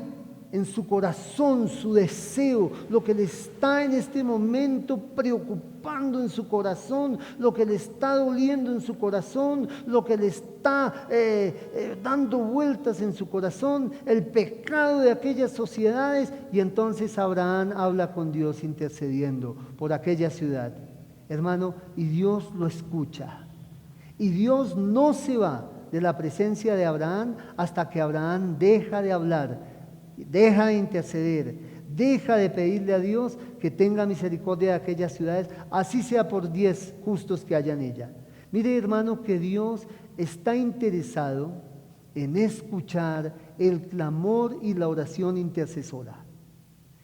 en su corazón, su deseo, lo que le está en este momento preocupando en su corazón, lo que le está doliendo en su corazón, lo que le está dando vueltas en su corazón, el pecado de aquellas sociedades. Y entonces Abraham habla con Dios intercediendo por aquella ciudad, hermano, y Dios lo escucha. Y Dios no se va de la presencia de Abraham hasta que Abraham deja de hablar, deja de interceder, deja de pedirle a Dios que tenga misericordia de aquellas ciudades, así sea por 10 justos que haya en ella. Mire, hermano, que Dios está interesado en escuchar el clamor y la oración intercesora.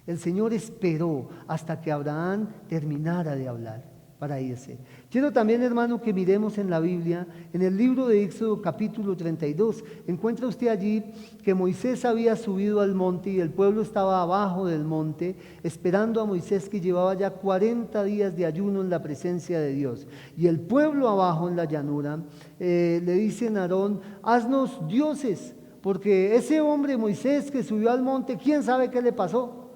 El Señor esperó hasta que Abraham terminara de hablar para irse. Quiero también, hermano, que miremos en la Biblia, en el libro de Éxodo capítulo 32. Encuentra usted allí que Moisés había subido al monte y el pueblo estaba abajo del monte, esperando a Moisés, que llevaba ya 40 días de ayuno en la presencia de Dios. Y el pueblo abajo en la llanura le dicen a Aarón: haznos dioses, porque ese hombre Moisés que subió al monte, quién sabe qué le pasó,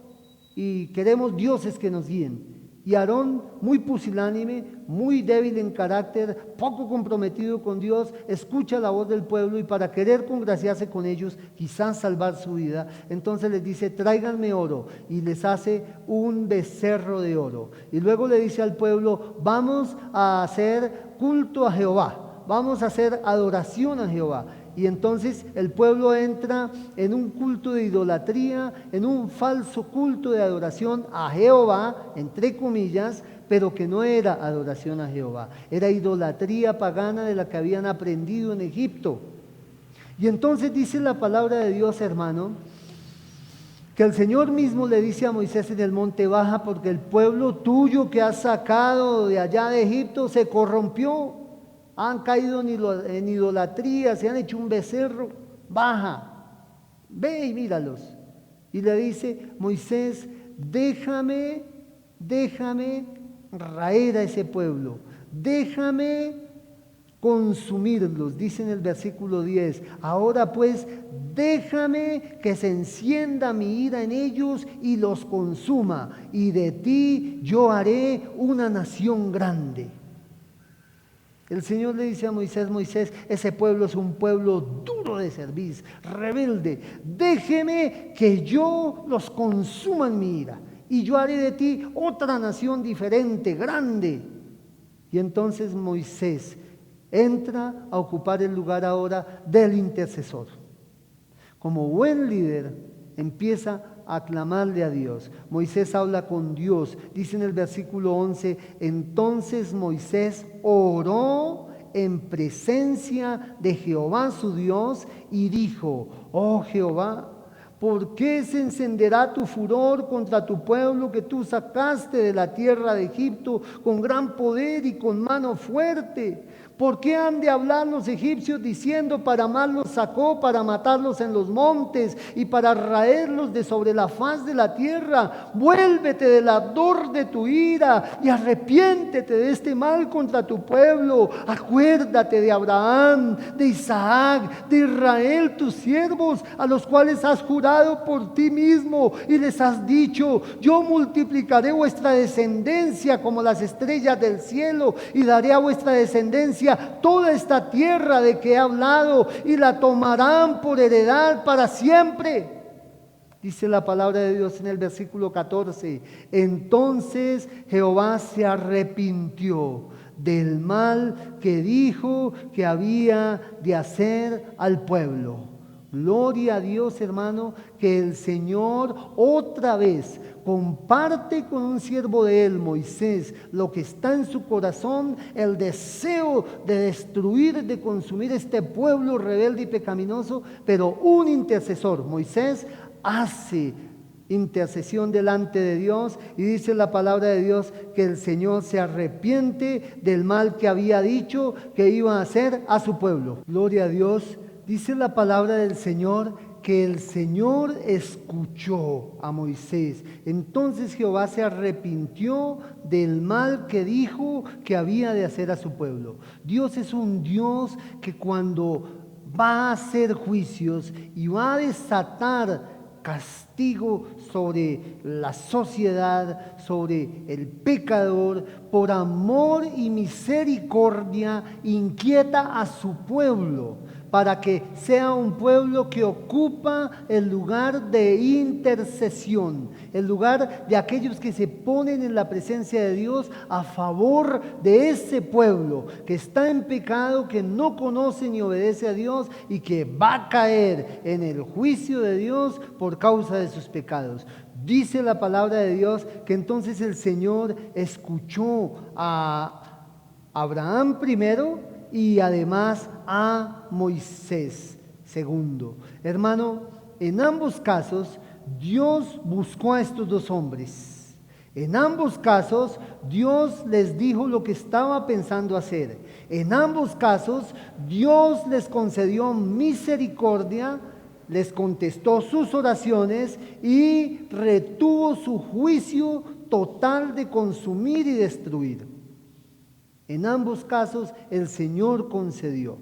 y queremos dioses que nos guíen. Y Aarón, muy pusilánime, muy débil en carácter, poco comprometido con Dios, escucha la voz del pueblo y para querer congraciarse con ellos, quizás salvar su vida, entonces les dice: tráiganme oro, y les hace un becerro de oro. Y luego le dice al pueblo: vamos a hacer culto a Jehová, vamos a hacer adoración a Jehová. Y entonces el pueblo entra en un culto de idolatría, en un falso culto de adoración a Jehová, entre comillas, pero que no era adoración a Jehová, era idolatría pagana de la que habían aprendido en Egipto. Y entonces dice la palabra de Dios, hermano, que el Señor mismo le dice a Moisés en el monte: baja, porque el pueblo tuyo que has sacado de allá de Egipto se corrompió, han caído en idolatría, se han hecho un becerro, baja, ve y míralos. Y le dice: Moisés, déjame raer a ese pueblo, déjame consumirlos, dice en el versículo 10. Ahora pues, déjame que se encienda mi ira en ellos y los consuma, y de ti yo haré una nación grande. El Señor le dice a Moisés: Moisés, ese pueblo es un pueblo duro de servir, rebelde, déjeme que yo los consuma en mi ira, y yo haré de ti otra nación diferente, grande. Y entonces Moisés entra a ocupar el lugar ahora del intercesor. Como buen líder, empieza a clamarle a Dios. Moisés habla con Dios. Dice en el versículo 11: entonces Moisés oró en presencia de Jehová su Dios y dijo: oh Jehová, ¿por qué se encenderá tu furor contra tu pueblo que tú sacaste de la tierra de Egipto con gran poder y con mano fuerte? ¿Por qué han de hablar los egipcios diciendo: para mal los sacó, para matarlos en los montes y para raerlos de sobre la faz de la tierra? Vuélvete del ardor de tu ira y arrepiéntete de este mal contra tu pueblo. Acuérdate de Abraham, de Isaac, de Israel, tus siervos, a los cuales has jurado por ti mismo y les has dicho: yo multiplicaré vuestra descendencia como las estrellas del cielo, y daré a vuestra descendencia toda esta tierra de que he hablado, y la tomarán por heredad para siempre. Dice la palabra de Dios en el versículo 14: entonces Jehová se arrepintió del mal que dijo que había de hacer al pueblo. Gloria a Dios, hermano, que el Señor otra vez comparte con un siervo de él, Moisés, lo que está en su corazón, el deseo de destruir, de consumir este pueblo rebelde y pecaminoso, pero un intercesor, Moisés, hace intercesión delante de Dios, y dice la palabra de Dios que el Señor se arrepiente del mal que había dicho que iba a hacer a su pueblo. Gloria a Dios. Dice la palabra del Señor que el Señor escuchó a Moisés. Entonces Jehová se arrepintió del mal que dijo que había de hacer a su pueblo. Dios es un Dios que cuando va a hacer juicios y va a desatar castigo sobre la sociedad, sobre el pecador, por amor y misericordia inquieta a su pueblo, para que sea un pueblo que ocupa el lugar de intercesión, el lugar de aquellos que se ponen en la presencia de Dios a favor de ese pueblo que está en pecado, que no conoce ni obedece a Dios y que va a caer en el juicio de Dios por causa de sus pecados. Dice la palabra de Dios que entonces el Señor escuchó a Abraham primero y además a Moisés segundo. Hermano, en ambos casos Dios buscó a estos dos hombres. En ambos casos Dios les dijo lo que estaba pensando hacer. En ambos casos Dios les concedió misericordia, les contestó sus oraciones y retuvo su juicio total de consumir y destruir. En ambos casos el Señor concedió.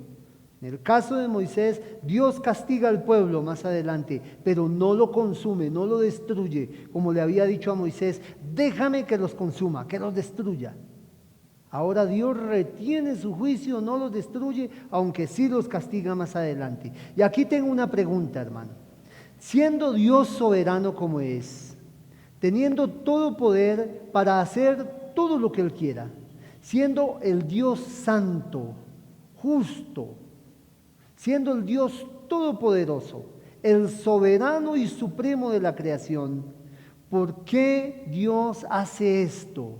En el caso de Moisés, Dios castiga al pueblo más adelante, pero no lo consume, no lo destruye, como le había dicho a Moisés: déjame que los consuma, que los destruya. Ahora Dios retiene su juicio, no los destruye, aunque sí los castiga más adelante. Y aquí tengo una pregunta, hermano. Siendo Dios soberano como es, teniendo todo poder para hacer todo lo que Él quiera, siendo el Dios santo, justo, siendo el Dios todopoderoso, el soberano y supremo de la creación. ¿Por qué Dios hace esto?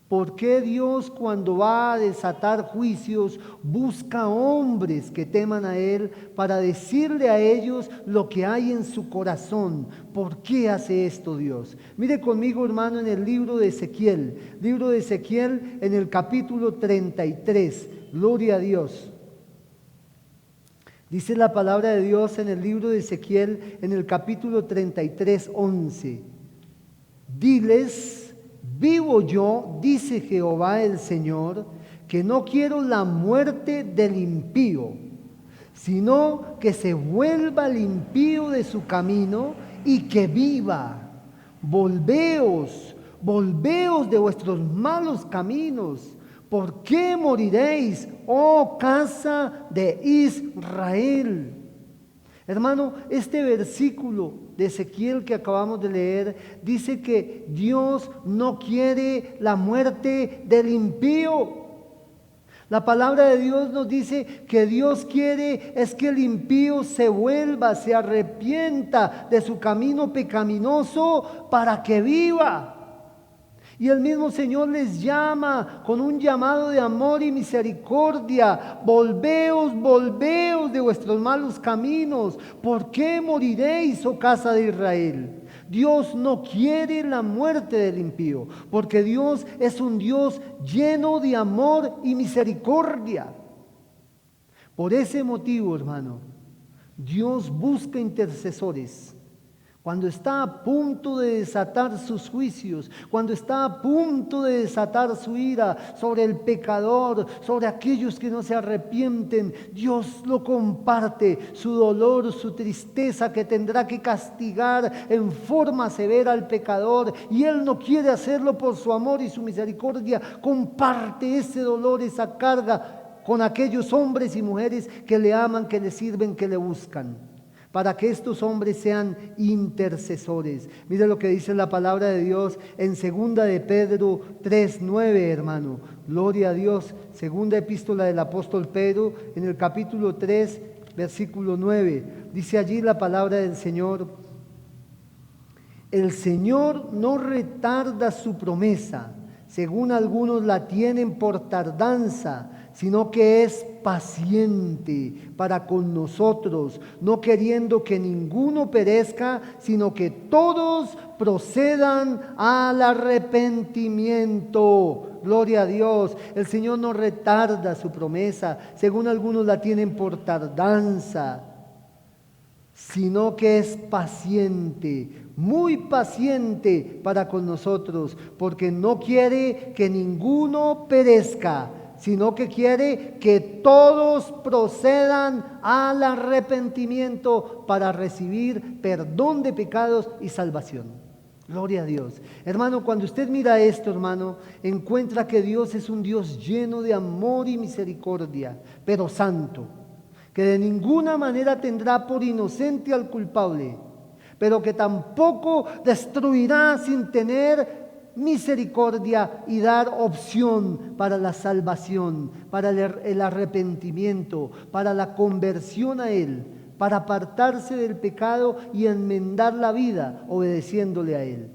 ¿Por qué Dios, cuando va a desatar juicios, busca hombres que teman a Él para decirle a ellos lo que hay en su corazón? ¿Por qué hace esto Dios? Mire conmigo, hermano, en el libro de Ezequiel en el capítulo 33. Gloria a Dios. Dice la palabra de Dios en el libro de Ezequiel en el capítulo 33, 11. Diles: vivo yo, dice Jehová el Señor, que no quiero la muerte del impío, sino que se vuelva el impío de su camino y que viva. Volveos de vuestros malos caminos. ¿Por qué moriréis, oh casa de Israel? Hermano, este versículo de Ezequiel que acabamos de leer dice que Dios no quiere la muerte del impío. La palabra de Dios nos dice que Dios quiere es que el impío se vuelva, se arrepienta de su camino pecaminoso para que viva. Y el mismo Señor les llama con un llamado de amor y misericordia: volveos de vuestros malos caminos. ¿Por qué moriréis, oh casa de Israel? Dios no quiere la muerte del impío, porque Dios es un Dios lleno de amor y misericordia. Por ese motivo, hermano, Dios busca intercesores. Cuando está a punto de desatar sus juicios, cuando está a punto de desatar su ira sobre el pecador, sobre aquellos que no se arrepienten, Dios lo comparte, su dolor, su tristeza, que tendrá que castigar en forma severa al pecador, y Él no quiere hacerlo por su amor y su misericordia. Comparte ese dolor, esa carga con aquellos hombres y mujeres que le aman, que le sirven, que le buscan, para que estos hombres sean intercesores. Mire lo que dice la palabra de Dios en 2 de Pedro 3:9, hermano. Gloria a Dios. Segunda epístola del apóstol Pedro, en el capítulo 3, versículo 9. Dice allí la palabra del Señor: el Señor no retarda su promesa, según algunos la tienen por tardanza, sino que es paciente para con nosotros, no queriendo que ninguno perezca, sino que todos procedan al arrepentimiento. Gloria a Dios. El Señor no retarda su promesa, según algunos la tienen por tardanza, sino que es paciente, muy paciente para con nosotros, porque no quiere que ninguno perezca, sino que quiere que todos procedan al arrepentimiento para recibir perdón de pecados y salvación. Gloria a Dios. Hermano, cuando usted mira esto, hermano, encuentra que Dios es un Dios lleno de amor y misericordia, pero santo, que de ninguna manera tendrá por inocente al culpable, pero que tampoco destruirá sin tener misericordia y dar opción para la salvación, para el arrepentimiento, para la conversión a Él, para apartarse del pecado y enmendar la vida obedeciéndole a Él.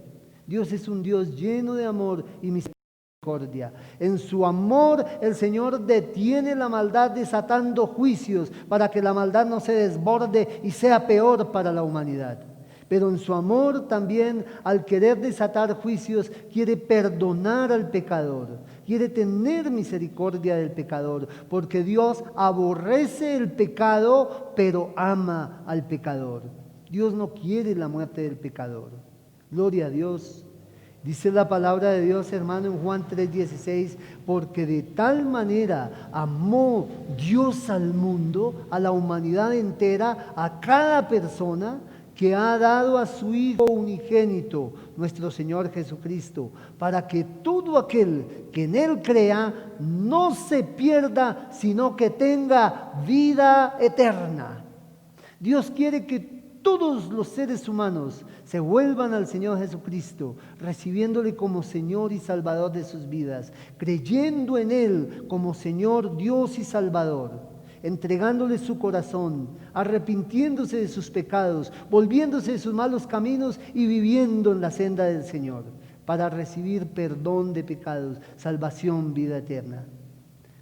Dios es un Dios lleno de amor y misericordia. En su amor el Señor detiene la maldad desatando juicios para que la maldad no se desborde y sea peor para la humanidad. Pero en su amor también, al querer desatar juicios, quiere perdonar al pecador, quiere tener misericordia del pecador, porque Dios aborrece el pecado, pero ama al pecador. Dios no quiere la muerte del pecador. Gloria a Dios. Dice la palabra de Dios, hermano, en Juan 3:16, porque de tal manera amó Dios al mundo, a la humanidad entera, a cada persona, que ha dado a su Hijo unigénito, nuestro Señor Jesucristo, para que todo aquel que en Él crea no se pierda, sino que tenga vida eterna. Dios quiere que todos los seres humanos se vuelvan al Señor Jesucristo, recibiéndole como Señor y Salvador de sus vidas, creyendo en Él como Señor, Dios y Salvador. entregándole su corazón, arrepintiéndose de sus pecados, volviéndose de sus malos caminos y viviendo en la senda del Señor, para recibir perdón de pecados, salvación, vida eterna.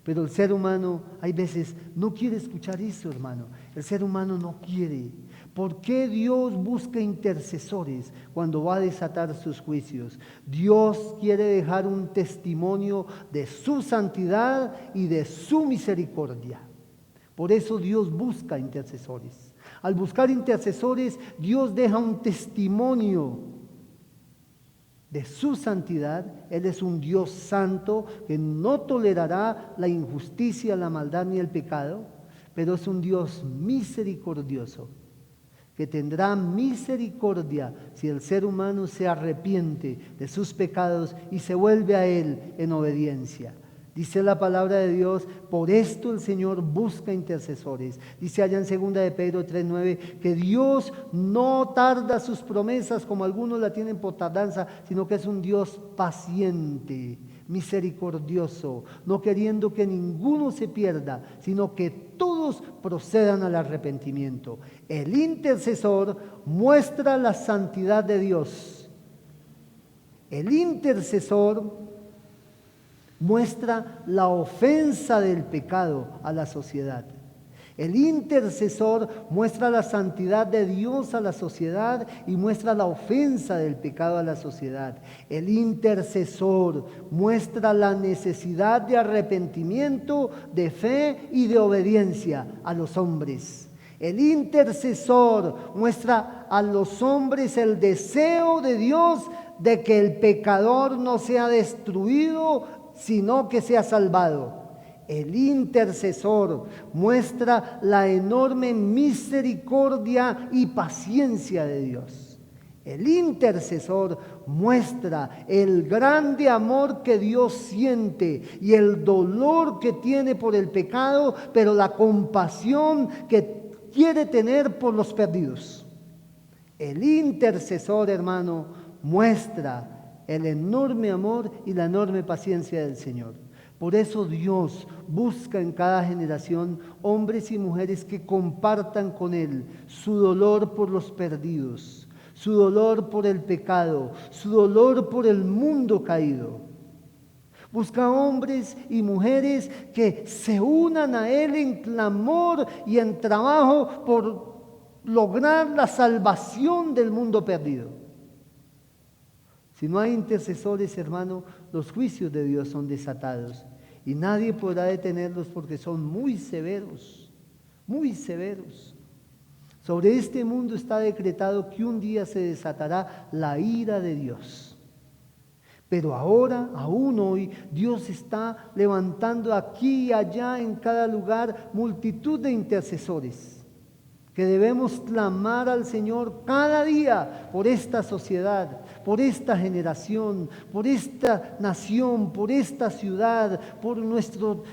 Pero el ser humano hay veces no quiere escuchar eso, hermano. El ser humano no quiere. ¿Por qué Dios busca intercesores cuando va a desatar sus juicios? Dios quiere dejar un testimonio de su santidad y de su misericordia. Por eso Dios busca intercesores. Al buscar intercesores, Dios deja un testimonio de su santidad. Él es un Dios santo que no tolerará la injusticia, la maldad ni el pecado, pero es un Dios misericordioso, que tendrá misericordia si el ser humano se arrepiente de sus pecados y se vuelve a Él en obediencia. Dice la palabra de Dios, por esto el Señor busca intercesores. Dice allá en 2 de Pedro 3:9 que Dios no tarda sus promesas como algunos la tienen por tardanza, sino que es un Dios paciente, misericordioso, no queriendo que ninguno se pierda, sino que todos procedan al arrepentimiento. El intercesor muestra la santidad de Dios. El intercesor muestra la ofensa del pecado a la sociedad. El intercesor muestra la santidad de Dios a la sociedad y muestra la ofensa del pecado a la sociedad. El intercesor muestra la necesidad de arrepentimiento, de fe y de obediencia a los hombres. El intercesor muestra a los hombres el deseo de Dios de que el pecador no sea destruido, sino que sea salvado. El intercesor muestra la enorme misericordia y paciencia de Dios. El intercesor muestra el grande amor que Dios siente y el dolor que tiene por el pecado, pero la compasión que quiere tener por los perdidos. El intercesor, hermano, muestra el enorme amor y la enorme paciencia del Señor. Por eso Dios busca en cada generación hombres y mujeres que compartan con Él su dolor por los perdidos, su dolor por el pecado, su dolor por el mundo caído. Busca hombres y mujeres que se unan a Él en clamor y en trabajo por lograr la salvación del mundo perdido. Si no hay intercesores, hermano, los juicios de Dios son desatados y nadie podrá detenerlos porque son muy severos, muy severos. Sobre este mundo está decretado que un día se desatará la ira de Dios. Pero ahora, aún hoy, Dios está levantando aquí y allá en cada lugar multitud de intercesores que debemos clamar al Señor cada día por esta sociedad, por esta generación, por esta nación, por esta ciudad, por nuestro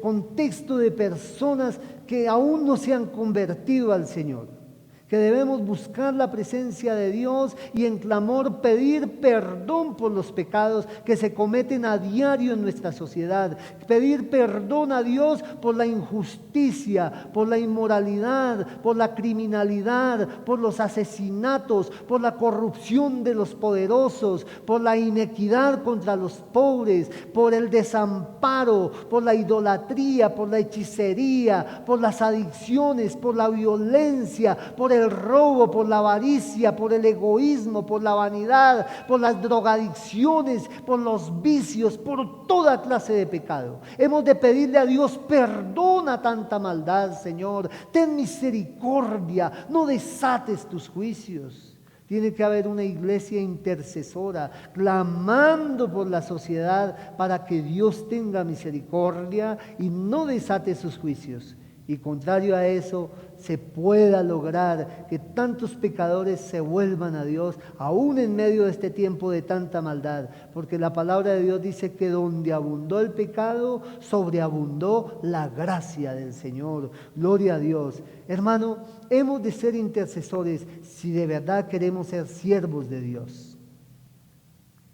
contexto de personas que aún no se han convertido al Señor. Que debemos buscar la presencia de Dios y en clamor pedir perdón por los pecados que se cometen a diario en nuestra sociedad. Pedir perdón a Dios por la injusticia, por la inmoralidad, por la criminalidad, por los asesinatos, por la corrupción de los poderosos, por la inequidad contra los pobres, por el desamparo, por la idolatría, por la hechicería, por las adicciones, por la violencia, por el robo, por la avaricia, por el egoísmo, por la vanidad, por las drogadicciones, por los vicios, por toda clase de pecado. Hemos de pedirle a Dios perdón a tanta maldad, Señor. Ten misericordia, no desates tus juicios. Tiene que haber una iglesia intercesora clamando por la sociedad para que Dios tenga misericordia y no desate sus juicios. Y contrario a eso, se pueda lograr que tantos pecadores se vuelvan a Dios, aún en medio de este tiempo de tanta maldad. Porque la palabra de Dios dice que donde abundó el pecado, sobreabundó la gracia del Señor. Gloria a Dios. Hermano, hemos de ser intercesores si de verdad queremos ser siervos de Dios.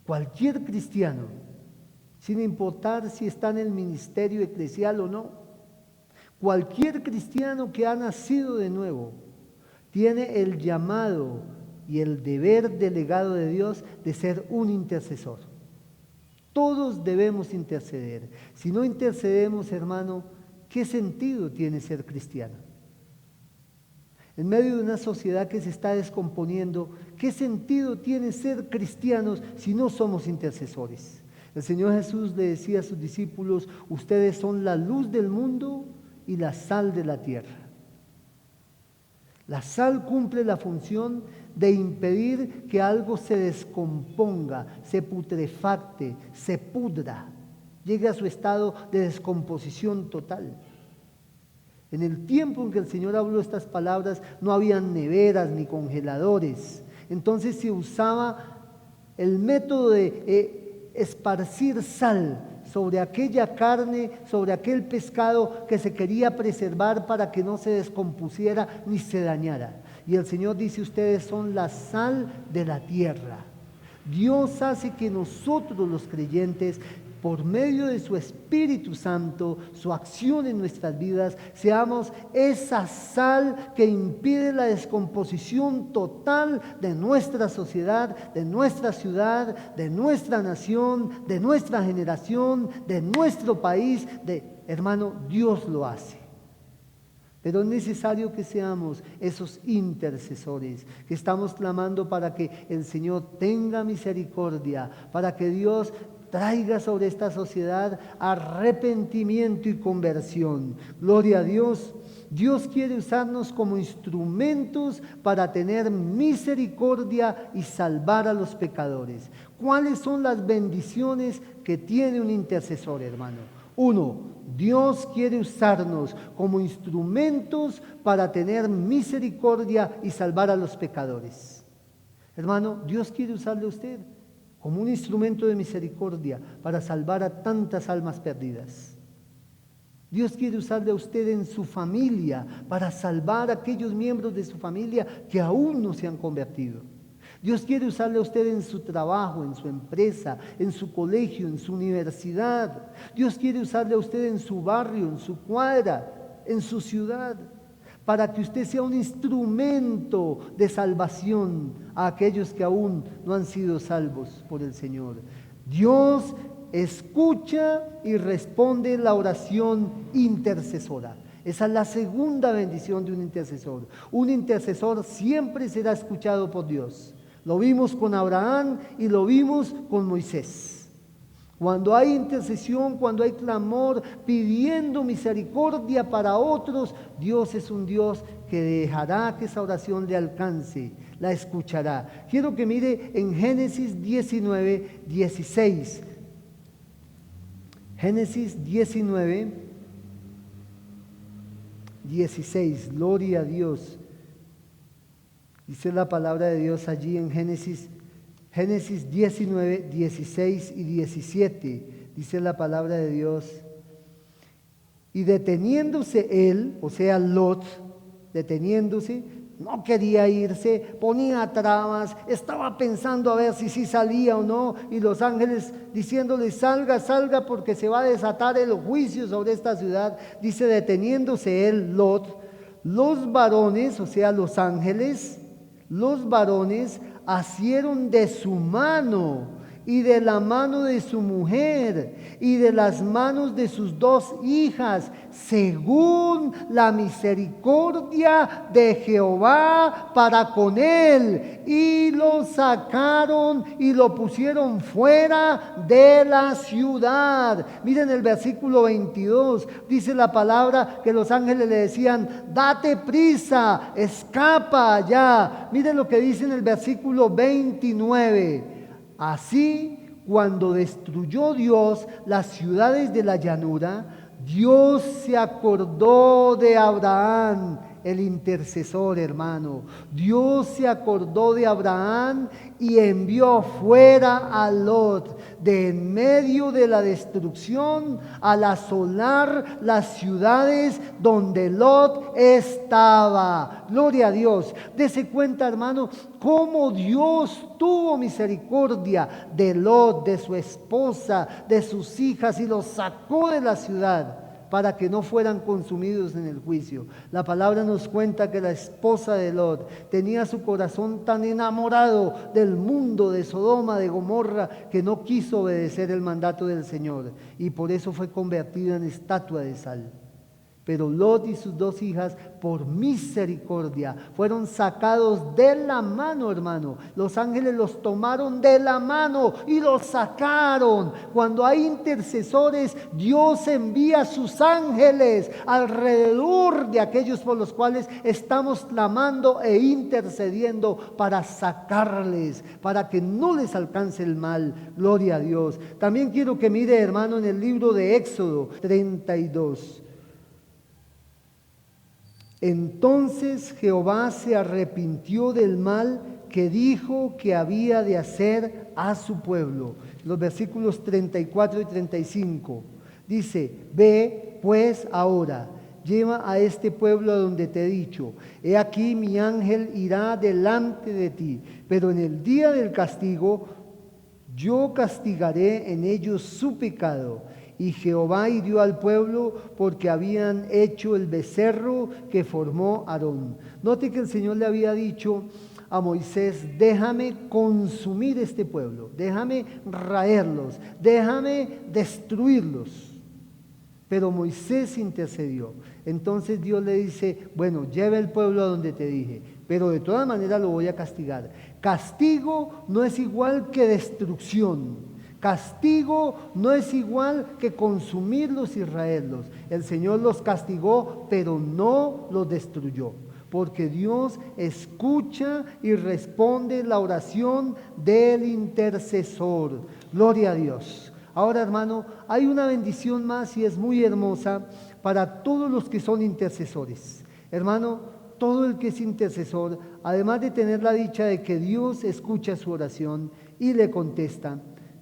Cualquier cristiano, sin importar si está en el ministerio eclesial o no, Cualquier cristiano que ha nacido de nuevo tiene el llamado y el deber delegado de Dios de ser un intercesor. Todos debemos interceder. Si no intercedemos, hermano, ¿qué sentido tiene ser cristiano? En medio de una sociedad que se está descomponiendo, ¿qué sentido tiene ser cristianos si no somos intercesores? El Señor Jesús le decía a sus discípulos: ustedes son la luz del mundo y la sal de la tierra. La sal cumple la función de impedir que algo se descomponga, se putrefacte, se pudra, llegue a su estado de descomposición total. En el tiempo en que el Señor habló estas palabras, no habían neveras ni congeladores. Entonces se usaba el método de esparcir sal sobre aquella carne, sobre aquel pescado que se quería preservar para que no se descompusiera ni se dañara. Y el Señor dice: ustedes son la sal de la tierra. Dios hace que nosotros los creyentes, por medio de su Espíritu Santo, su acción en nuestras vidas, seamos esa sal que impide la descomposición total de nuestra sociedad, de nuestra ciudad, de nuestra nación, de nuestra generación, de nuestro país. Hermano, Dios lo hace. Pero es necesario que seamos esos intercesores, que estamos clamando para que el Señor tenga misericordia, para que Dios traiga sobre esta sociedad arrepentimiento y conversión. Gloria a Dios. Dios quiere usarnos como instrumentos para tener misericordia y salvar a los pecadores. ¿Cuáles son las bendiciones que tiene un intercesor, hermano? 1. Dios quiere usarnos como instrumentos para tener misericordia y salvar a los pecadores. Hermano, Dios quiere usarle a usted como un instrumento de misericordia para salvar a tantas almas perdidas. Dios quiere usarle a usted en su familia para salvar a aquellos miembros de su familia que aún no se han convertido. Dios quiere usarle a usted en su trabajo, en su empresa, en su colegio, en su universidad. Dios quiere usarle a usted en su barrio, en su cuadra, en su ciudad, para que usted sea un instrumento de salvación a aquellos que aún no han sido salvos por el Señor. Dios escucha y responde la oración intercesora. Esa es la segunda bendición de un intercesor. Un intercesor siempre será escuchado por Dios. Lo vimos con Abraham y lo vimos con Moisés. Cuando hay intercesión, cuando hay clamor, pidiendo misericordia para otros, Dios es un Dios que dejará que esa oración le alcance, la escuchará. Quiero que mire en Génesis 19, 16. Génesis 19, 16. Gloria a Dios. Dice la palabra de Dios allí en Génesis 19, 16 y 17. Dice la palabra de Dios: y deteniéndose él, o sea Lot, deteniéndose, no quería irse, ponía trabas, estaba pensando a ver si sí salía o no, y los ángeles diciéndole: salga, salga, porque se va a desatar el juicio sobre esta ciudad. Dice: deteniéndose él, Lot, los varones, o sea los ángeles, los varones asieron de su mano y de la mano de su mujer y de las manos de sus 2 hijas, según la misericordia de Jehová para con él, y lo sacaron y lo pusieron fuera de la ciudad. Miren el versículo 22, dice la palabra que los ángeles le decían: date prisa, escapa ya. Miren lo que dice en el versículo 29. Así, cuando destruyó Dios las ciudades de la llanura, Dios se acordó de Abraham, el intercesor, hermano. Dios se acordó de Abraham y envió fuera a Lot de en medio de la destrucción al asolar las ciudades donde Lot estaba. Gloria a Dios. Dese cuenta, hermano, cómo Dios tuvo misericordia de Lot, de su esposa, de sus hijas, y los sacó de la ciudad. para que no fueran consumidos en el juicio. La palabra nos cuenta que la esposa de Lot tenía su corazón tan enamorado del mundo de Sodoma, de Gomorra, que no quiso obedecer el mandato del Señor y por eso fue convertida en estatua de sal. Pero Lot y sus 2 hijas, por misericordia, fueron sacados de la mano, hermano. Los ángeles los tomaron de la mano y los sacaron. Cuando hay intercesores, Dios envía a sus ángeles alrededor de aquellos por los cuales estamos clamando e intercediendo para sacarles, para que no les alcance el mal. Gloria a Dios. También quiero que mire, hermano, en el libro de Éxodo 32. Entonces Jehová se arrepintió del mal que dijo que había de hacer a su pueblo. Los versículos 34 y 35. Dice, ve pues ahora, lleva a este pueblo a donde te he dicho. He aquí mi ángel irá delante de ti, pero en el día del castigo yo castigaré en ellos su pecado. Y Jehová hirió al pueblo porque habían hecho el becerro que formó Aarón. Note que el Señor le había dicho a Moisés, déjame consumir este pueblo, déjame raerlos, déjame destruirlos. Pero Moisés intercedió. Entonces Dios le dice, bueno, lleva el pueblo a donde te dije, pero de todas maneras lo voy a castigar. Castigo no es igual que destrucción. Castigo no es igual que consumirlos y raerlos. El Señor los castigó, pero no los destruyó. Porque Dios escucha y responde la oración del intercesor. Gloria a Dios. Ahora, hermano, hay una bendición más y es muy hermosa para todos los que son intercesores. Hermano, todo el que es intercesor, además de tener la dicha de que Dios escucha su oración y le contesta,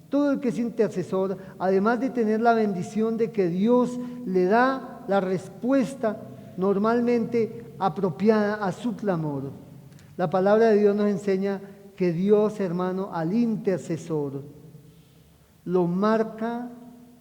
todo el que es intercesor, además de tener la bendición de que Dios le da la respuesta normalmente apropiada a su clamor. La palabra de Dios nos enseña que Dios, hermano, al intercesor lo marca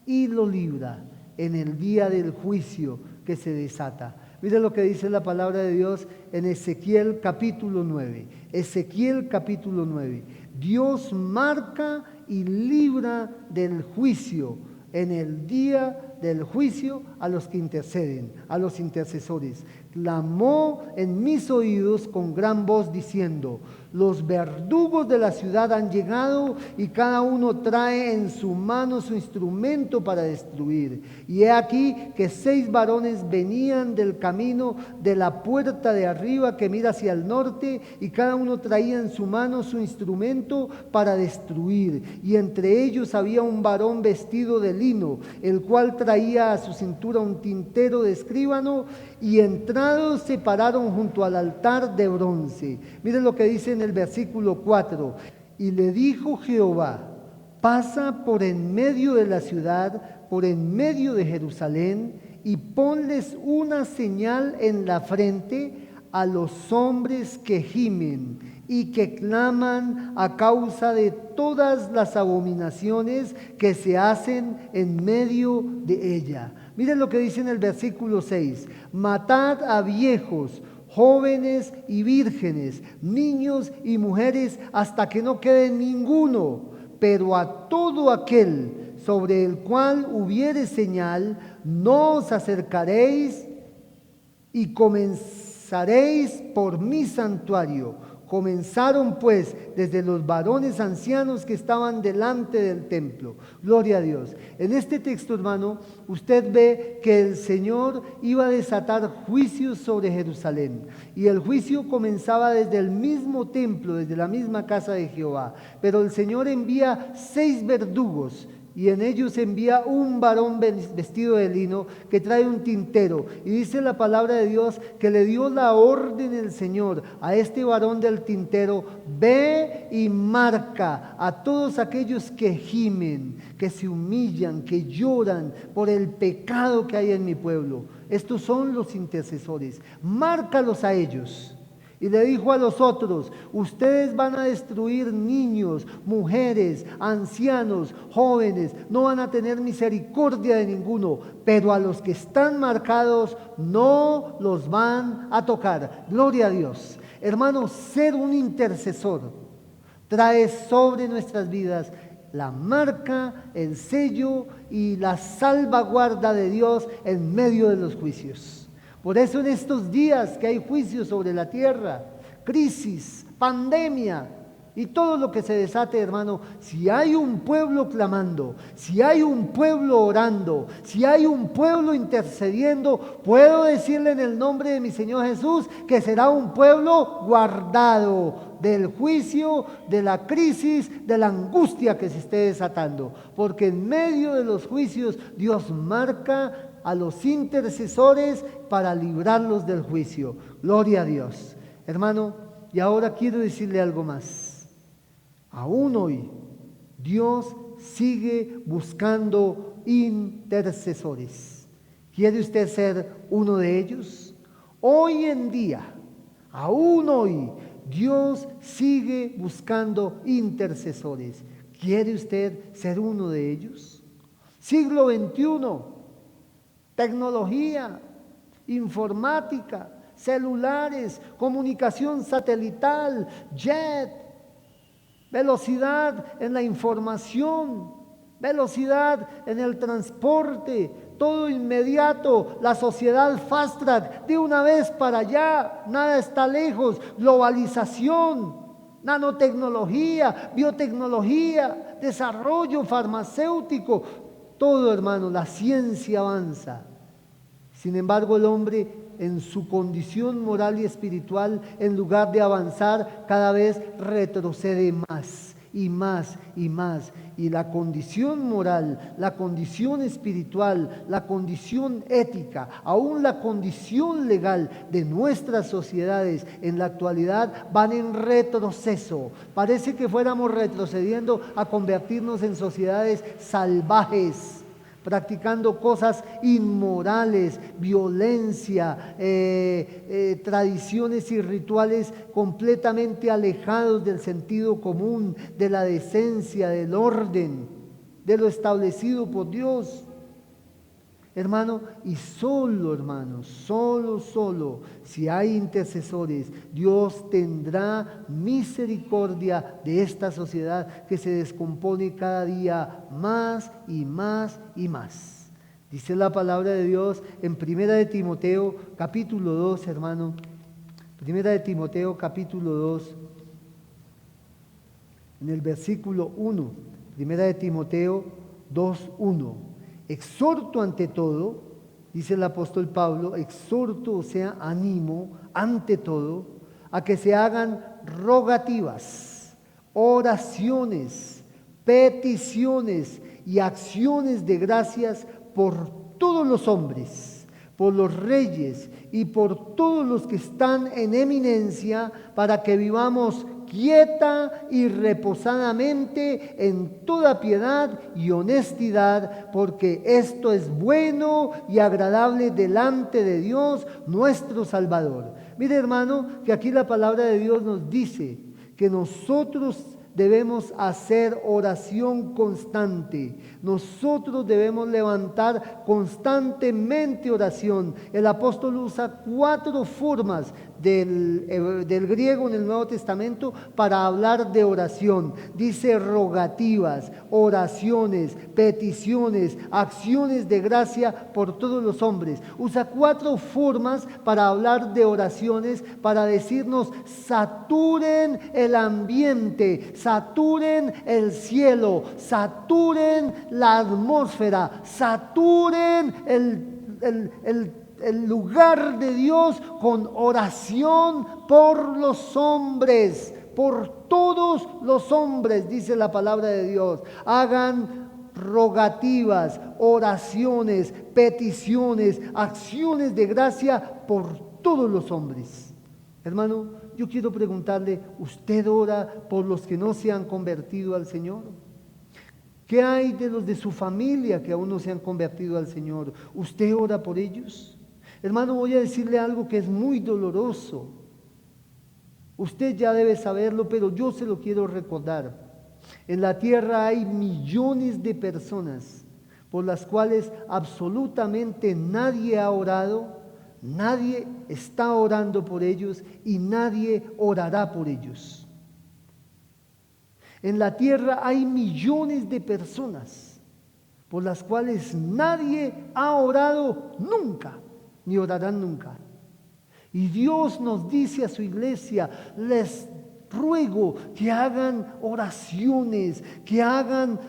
y lo libra en el día del juicio que se desata. Mire lo que dice la palabra de Dios en Ezequiel capítulo 9. Ezequiel capítulo 9. Dios marca y libra del juicio en el día del juicio a los que interceden, a los intercesores. Clamó en mis oídos con gran voz diciendo, los verdugos de la ciudad han llegado y cada uno trae en su mano su instrumento para destruir. Y he aquí que 6 varones venían del camino de la puerta de arriba que mira hacia el norte y cada uno traía en su mano su instrumento para destruir. Y entre ellos había un varón vestido de lino, el cual traía a su cintura un tintero de escribano y entrados se pararon junto al altar de bronce. Miren lo que dice en el versículo 4. Y le dijo Jehová, pasa por en medio de la ciudad, por en medio de Jerusalén, y ponles una señal en la frente a los hombres que gimen y que claman a causa de todas las abominaciones que se hacen en medio de ella. Miren lo que dice en el versículo 6. Matad a viejos, jóvenes y vírgenes, niños y mujeres, hasta que no quede ninguno. Pero a todo aquel sobre el cual hubiere señal, no os acercaréis y comenzaréis por mi santuario. Comenzaron pues desde los varones ancianos que estaban delante del templo. Gloria a Dios. En este texto, hermano, usted ve que el Señor iba a desatar juicios sobre Jerusalén. Y el juicio comenzaba desde el mismo templo, desde la misma casa de Jehová. Pero el Señor envía 6 verdugos. Y en ellos envía un varón vestido de lino que trae un tintero. Y dice la palabra de Dios que le dio la orden el Señor a este varón del tintero: ve y marca a todos aquellos que gimen, que se humillan, que lloran por el pecado que hay en mi pueblo. Estos son los intercesores. Márcalos a ellos. Y le dijo a los otros: ustedes van a destruir niños, mujeres, ancianos, jóvenes, no van a tener misericordia de ninguno, pero a los que están marcados no los van a tocar. Gloria a Dios. Hermanos, ser un intercesor trae sobre nuestras vidas la marca, el sello y la salvaguarda de Dios en medio de los juicios. Por eso en estos días que hay juicios sobre la tierra, crisis, pandemia y todo lo que se desate, hermano, si hay un pueblo clamando, si hay un pueblo orando, si hay un pueblo intercediendo, puedo decirle en el nombre de mi Señor Jesús que será un pueblo guardado del juicio, de la crisis, de la angustia que se esté desatando. Porque en medio de los juicios Dios marca a los intercesores para librarlos del juicio. Gloria a Dios. Hermano, y ahora quiero decirle algo más. Aún hoy, Dios sigue buscando intercesores. ¿Quiere usted ser uno de ellos? Hoy en día, aún hoy, Dios sigue buscando intercesores. ¿Quiere usted ser uno de ellos? Siglo XXI. Tecnología, informática, celulares, comunicación satelital, jet, velocidad en la información, velocidad en el transporte, todo inmediato, la sociedad fast track, de una vez para allá, nada está lejos, globalización, nanotecnología, biotecnología, desarrollo farmacéutico, todo, hermano, la ciencia avanza. Sin embargo, el hombre en su condición moral y espiritual, en lugar de avanzar, cada vez retrocede más y más y más. Y la condición moral, la condición espiritual, la condición ética, aún la condición legal de nuestras sociedades en la actualidad van en retroceso. Parece que fuéramos retrocediendo a convertirnos en sociedades salvajes, practicando cosas inmorales, violencia, tradiciones y rituales completamente alejados del sentido común, de la decencia, del orden, de lo establecido por Dios. Hermano, y solo, hermano, solo, si hay intercesores, Dios tendrá misericordia de esta sociedad que se descompone cada día más y más y más. Dice la palabra de Dios en 1 de Timoteo, capítulo 2, hermano. 1 de Timoteo, capítulo 2, en el versículo 1. 1 de Timoteo 2, 1. Exhorto ante todo, dice el apóstol Pablo, exhorto, o sea, animo ante todo, a que se hagan rogativas, oraciones, peticiones y acciones de gracias por todos los hombres, por los reyes y por todos los que están en eminencia, para que vivamos quieta y reposadamente en toda piedad y honestidad, porque esto es bueno y agradable delante de Dios nuestro Salvador. Mire, hermano, que aquí la palabra de Dios nos dice que nosotros debemos hacer oración constante. Nosotros debemos levantar constantemente oración. El apóstol usa 4 formas del griego en el Nuevo Testamento para hablar de oración. Dice rogativas, oraciones, peticiones, acciones de gracia por todos los hombres. Usa 4 formas para hablar de oraciones, para decirnos: saturen el ambiente, saturen el cielo, saturen la atmósfera, saturen el lugar de Dios con oración por los hombres, por todos los hombres, dice la palabra de Dios. Hagan rogativas, oraciones, peticiones, acciones de gracia por todos los hombres. Hermano, yo quiero preguntarle, ¿usted ora por los que no se han convertido al Señor? ¿Qué hay de los de su familia que aún no se han convertido al Señor? ¿Usted ora por ellos? Hermano, voy a decirle algo que es muy doloroso. Usted ya debe saberlo, pero yo se lo quiero recordar. En la tierra hay millones de personas por las cuales absolutamente nadie ha orado, nadie está orando por ellos y nadie orará por ellos. En la tierra hay millones de personas por las cuales nadie ha orado nunca, ni orarán nunca. Y Dios nos dice a su iglesia: les ruego que hagan oraciones, que hagan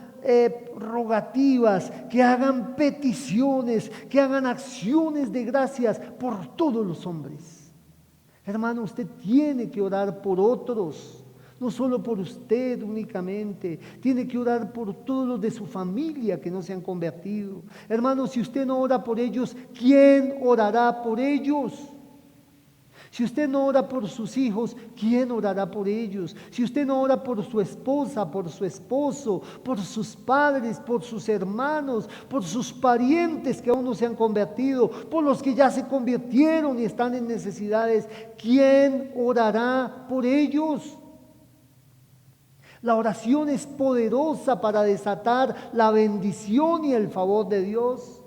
rogativas, que hagan peticiones, que hagan acciones de gracias por todos los hombres. Hermano, usted tiene que orar por otros, no solo por usted únicamente, tiene que orar por todos los de su familia que no se han convertido. Hermano, si usted no ora por ellos, ¿quién orará por ellos? Si usted no ora por sus hijos, ¿quién orará por ellos? Si usted no ora por su esposa, por su esposo, por sus padres, por sus hermanos, por sus parientes que aún no se han convertido, por los que ya se convirtieron y están en necesidades, ¿quién orará por ellos? La oración es poderosa para desatar la bendición y el favor de Dios.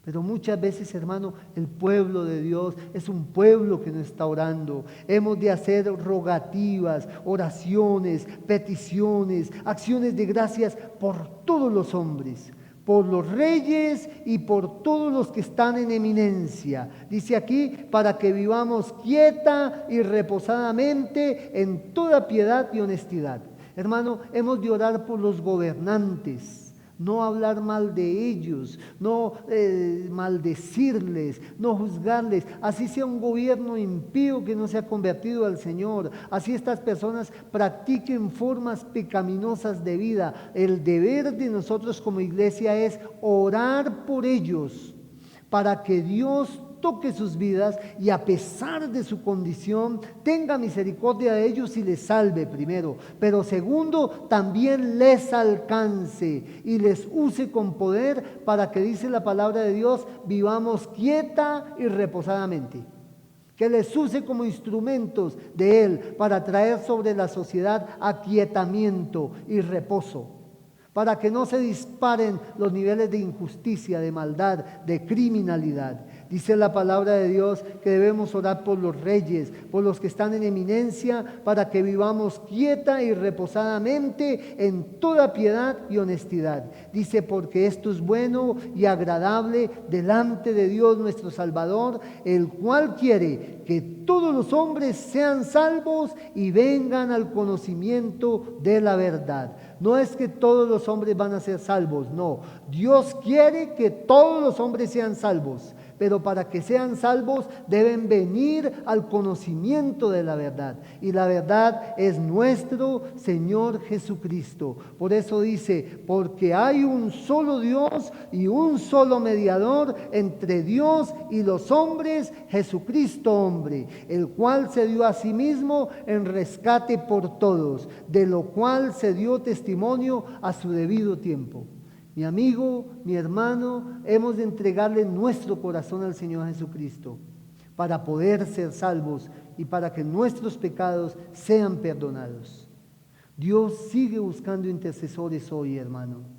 Pero muchas veces, hermano, el pueblo de Dios es un pueblo que no está orando. Hemos de hacer rogativas, oraciones, peticiones, acciones de gracias por todos los hombres, por los reyes y por todos los que están en eminencia. Dice aquí, para que vivamos quieta y reposadamente en toda piedad y honestidad. Hermano, hemos de orar por los gobernantes. No hablar mal de ellos, no maldecirles, no juzgarles, así sea un gobierno impío que no se ha convertido al Señor, así estas personas practiquen formas pecaminosas de vida. El deber de nosotros como iglesia es orar por ellos para que Dios toque sus vidas y a pesar de su condición tenga misericordia de ellos y les salve primero, pero segundo también les alcance y les use con poder para que, dice la palabra de Dios, vivamos quieta y reposadamente. Que les use como instrumentos de Él para traer sobre la sociedad aquietamiento y reposo, para que no se disparen los niveles de injusticia, de maldad, de criminalidad. Dice la palabra de Dios que debemos orar por los reyes, por los que están en eminencia, para que vivamos quieta y reposadamente en toda piedad y honestidad. Dice, porque esto es bueno y agradable delante de Dios nuestro Salvador, el cual quiere que todos los hombres sean salvos y vengan al conocimiento de la verdad. No es que todos los hombres van a ser salvos, no. Dios quiere que todos los hombres sean salvos, pero para que sean salvos deben venir al conocimiento de la verdad. Y la verdad es nuestro Señor Jesucristo. Por eso dice, porque hay un solo Dios y un solo mediador entre Dios y los hombres, Jesucristo hombre, el cual se dio a sí mismo en rescate por todos, de lo cual se dio testimonio a su debido tiempo. Mi amigo, mi hermano, hemos de entregarle nuestro corazón al Señor Jesucristo para poder ser salvos y para que nuestros pecados sean perdonados. Dios sigue buscando intercesores hoy, hermano.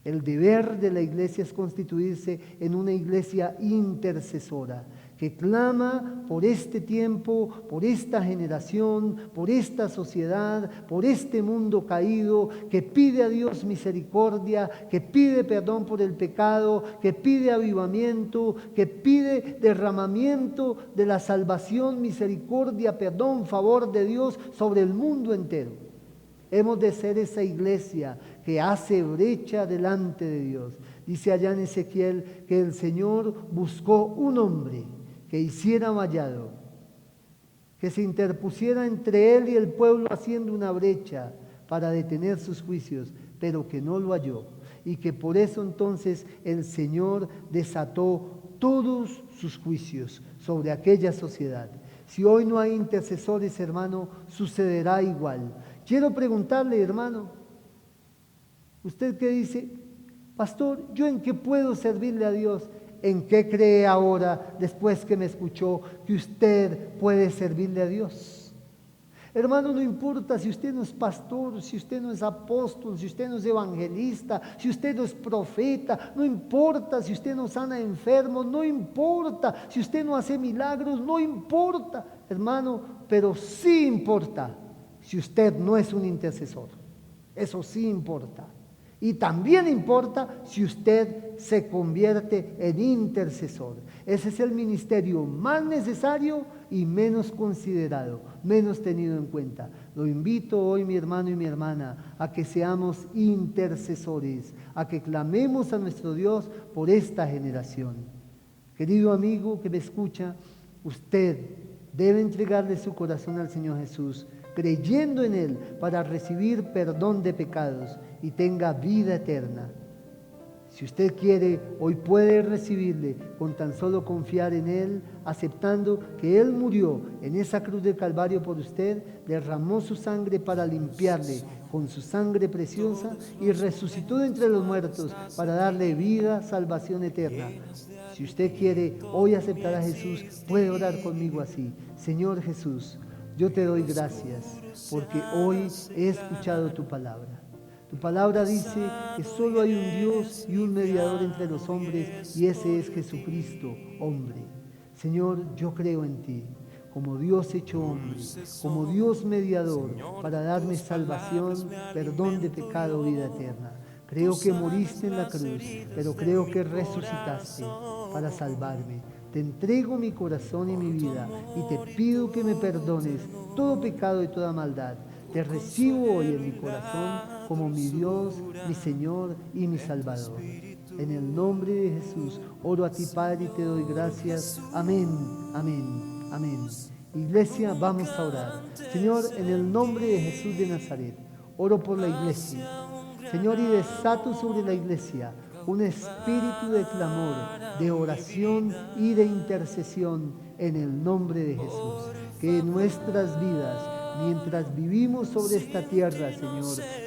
El deber de la iglesia es constituirse en una iglesia intercesora, que clama por este tiempo, por esta generación, por esta sociedad, por este mundo caído, que pide a Dios misericordia, que pide perdón por el pecado, que pide avivamiento, que pide derramamiento de la salvación, misericordia, perdón, favor de Dios sobre el mundo entero. Hemos de ser esa iglesia que hace brecha delante de Dios. Dice allá en Ezequiel que el Señor buscó un hombre que hiciera vallado, que se interpusiera entre él y el pueblo haciendo una brecha para detener sus juicios, pero que no lo halló, y que por eso entonces el Señor desató todos sus juicios sobre aquella sociedad. Si hoy no hay intercesores, hermano, sucederá igual. Quiero preguntarle, hermano, ¿usted qué dice? Pastor, ¿yo en qué puedo servirle a Dios? en qué cree ahora, después que me escuchó, que usted puede servirle a Dios. Hermano, no importa si usted no es pastor, si usted no es apóstol, si usted no es evangelista, si usted no es profeta, no importa si usted no sana enfermos, no importa si usted no hace milagros, no importa, hermano, pero sí importa si usted no es un intercesor. Eso sí importa. Y también importa si usted se convierte en intercesor. Ese es el ministerio más necesario y menos considerado, menos tenido en cuenta. Lo invito hoy, mi hermano y mi hermana, a que seamos intercesores, a que clamemos a nuestro Dios por esta generación. Querido amigo que me escucha, usted debe entregarle su corazón al Señor Jesús, creyendo en Él para recibir perdón de pecados y tenga vida eterna. Si usted quiere, hoy puede recibirle con tan solo confiar en Él, aceptando que Él murió en esa cruz del Calvario por usted, derramó su sangre para limpiarle con su sangre preciosa y resucitó de entre los muertos para darle vida, salvación eterna. Si usted quiere hoy aceptar a Jesús, puede orar conmigo así: Señor Jesús, yo te doy gracias porque hoy he escuchado tu palabra. Tu palabra dice que solo hay un Dios y un mediador entre los hombres, y ese es Jesucristo, hombre. Señor, yo creo en ti, como Dios hecho hombre, como Dios mediador, para darme salvación, perdón de pecado, vida eterna. Creo que moriste en la cruz, pero creo que resucitaste para salvarme. Te entrego mi corazón y mi vida y te pido que me perdones todo pecado y toda maldad. Te recibo hoy en mi corazón como mi Dios, mi Señor y mi Salvador. En el nombre de Jesús oro a ti, Padre, y te doy gracias. Amén, amén, amén. Iglesia, vamos a orar. Señor, en el nombre de Jesús de Nazaret, oro por la iglesia. Señor, y desato sobre la iglesia un espíritu de clamor, de oración y de intercesión en el nombre de Jesús. Que en nuestras vidas, mientras vivimos sobre esta tierra, Señor,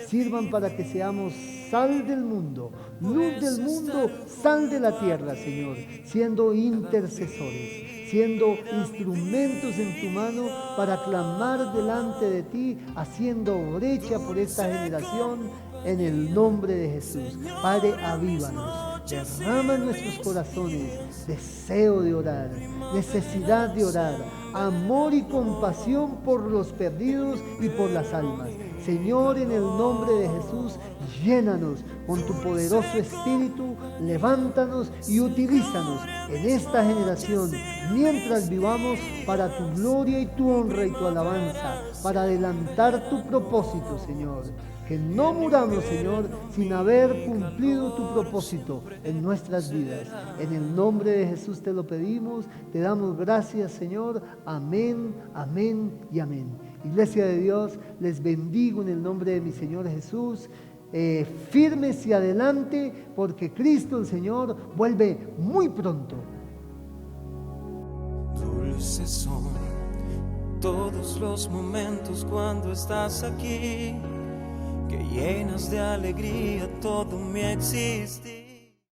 sirvan para que seamos sal del mundo, luz del mundo, sal de la tierra, Señor, siendo intercesores, siendo instrumentos en tu mano para clamar delante de ti, haciendo brecha por esta generación, en el nombre de Jesús. Padre, avívanos, derrama en nuestros corazones deseo de orar, necesidad de orar, amor y compasión por los perdidos y por las almas. Señor, en el nombre de Jesús, llénanos con tu poderoso espíritu, levántanos y utilízanos en esta generación mientras vivamos para tu gloria y tu honra y tu alabanza, para adelantar tu propósito, Señor. Que no muramos, Señor, sin haber cumplido tu propósito en nuestras vidas. En el nombre de Jesús te lo pedimos, te damos gracias, Señor. Amén, amén y amén. Iglesia de Dios, les bendigo en el nombre de mi Señor Jesús. Firmes y adelante, porque Cristo el Señor vuelve muy pronto. Dulces son todos los momentos cuando estás aquí, que llenas de alegría todo mi existir.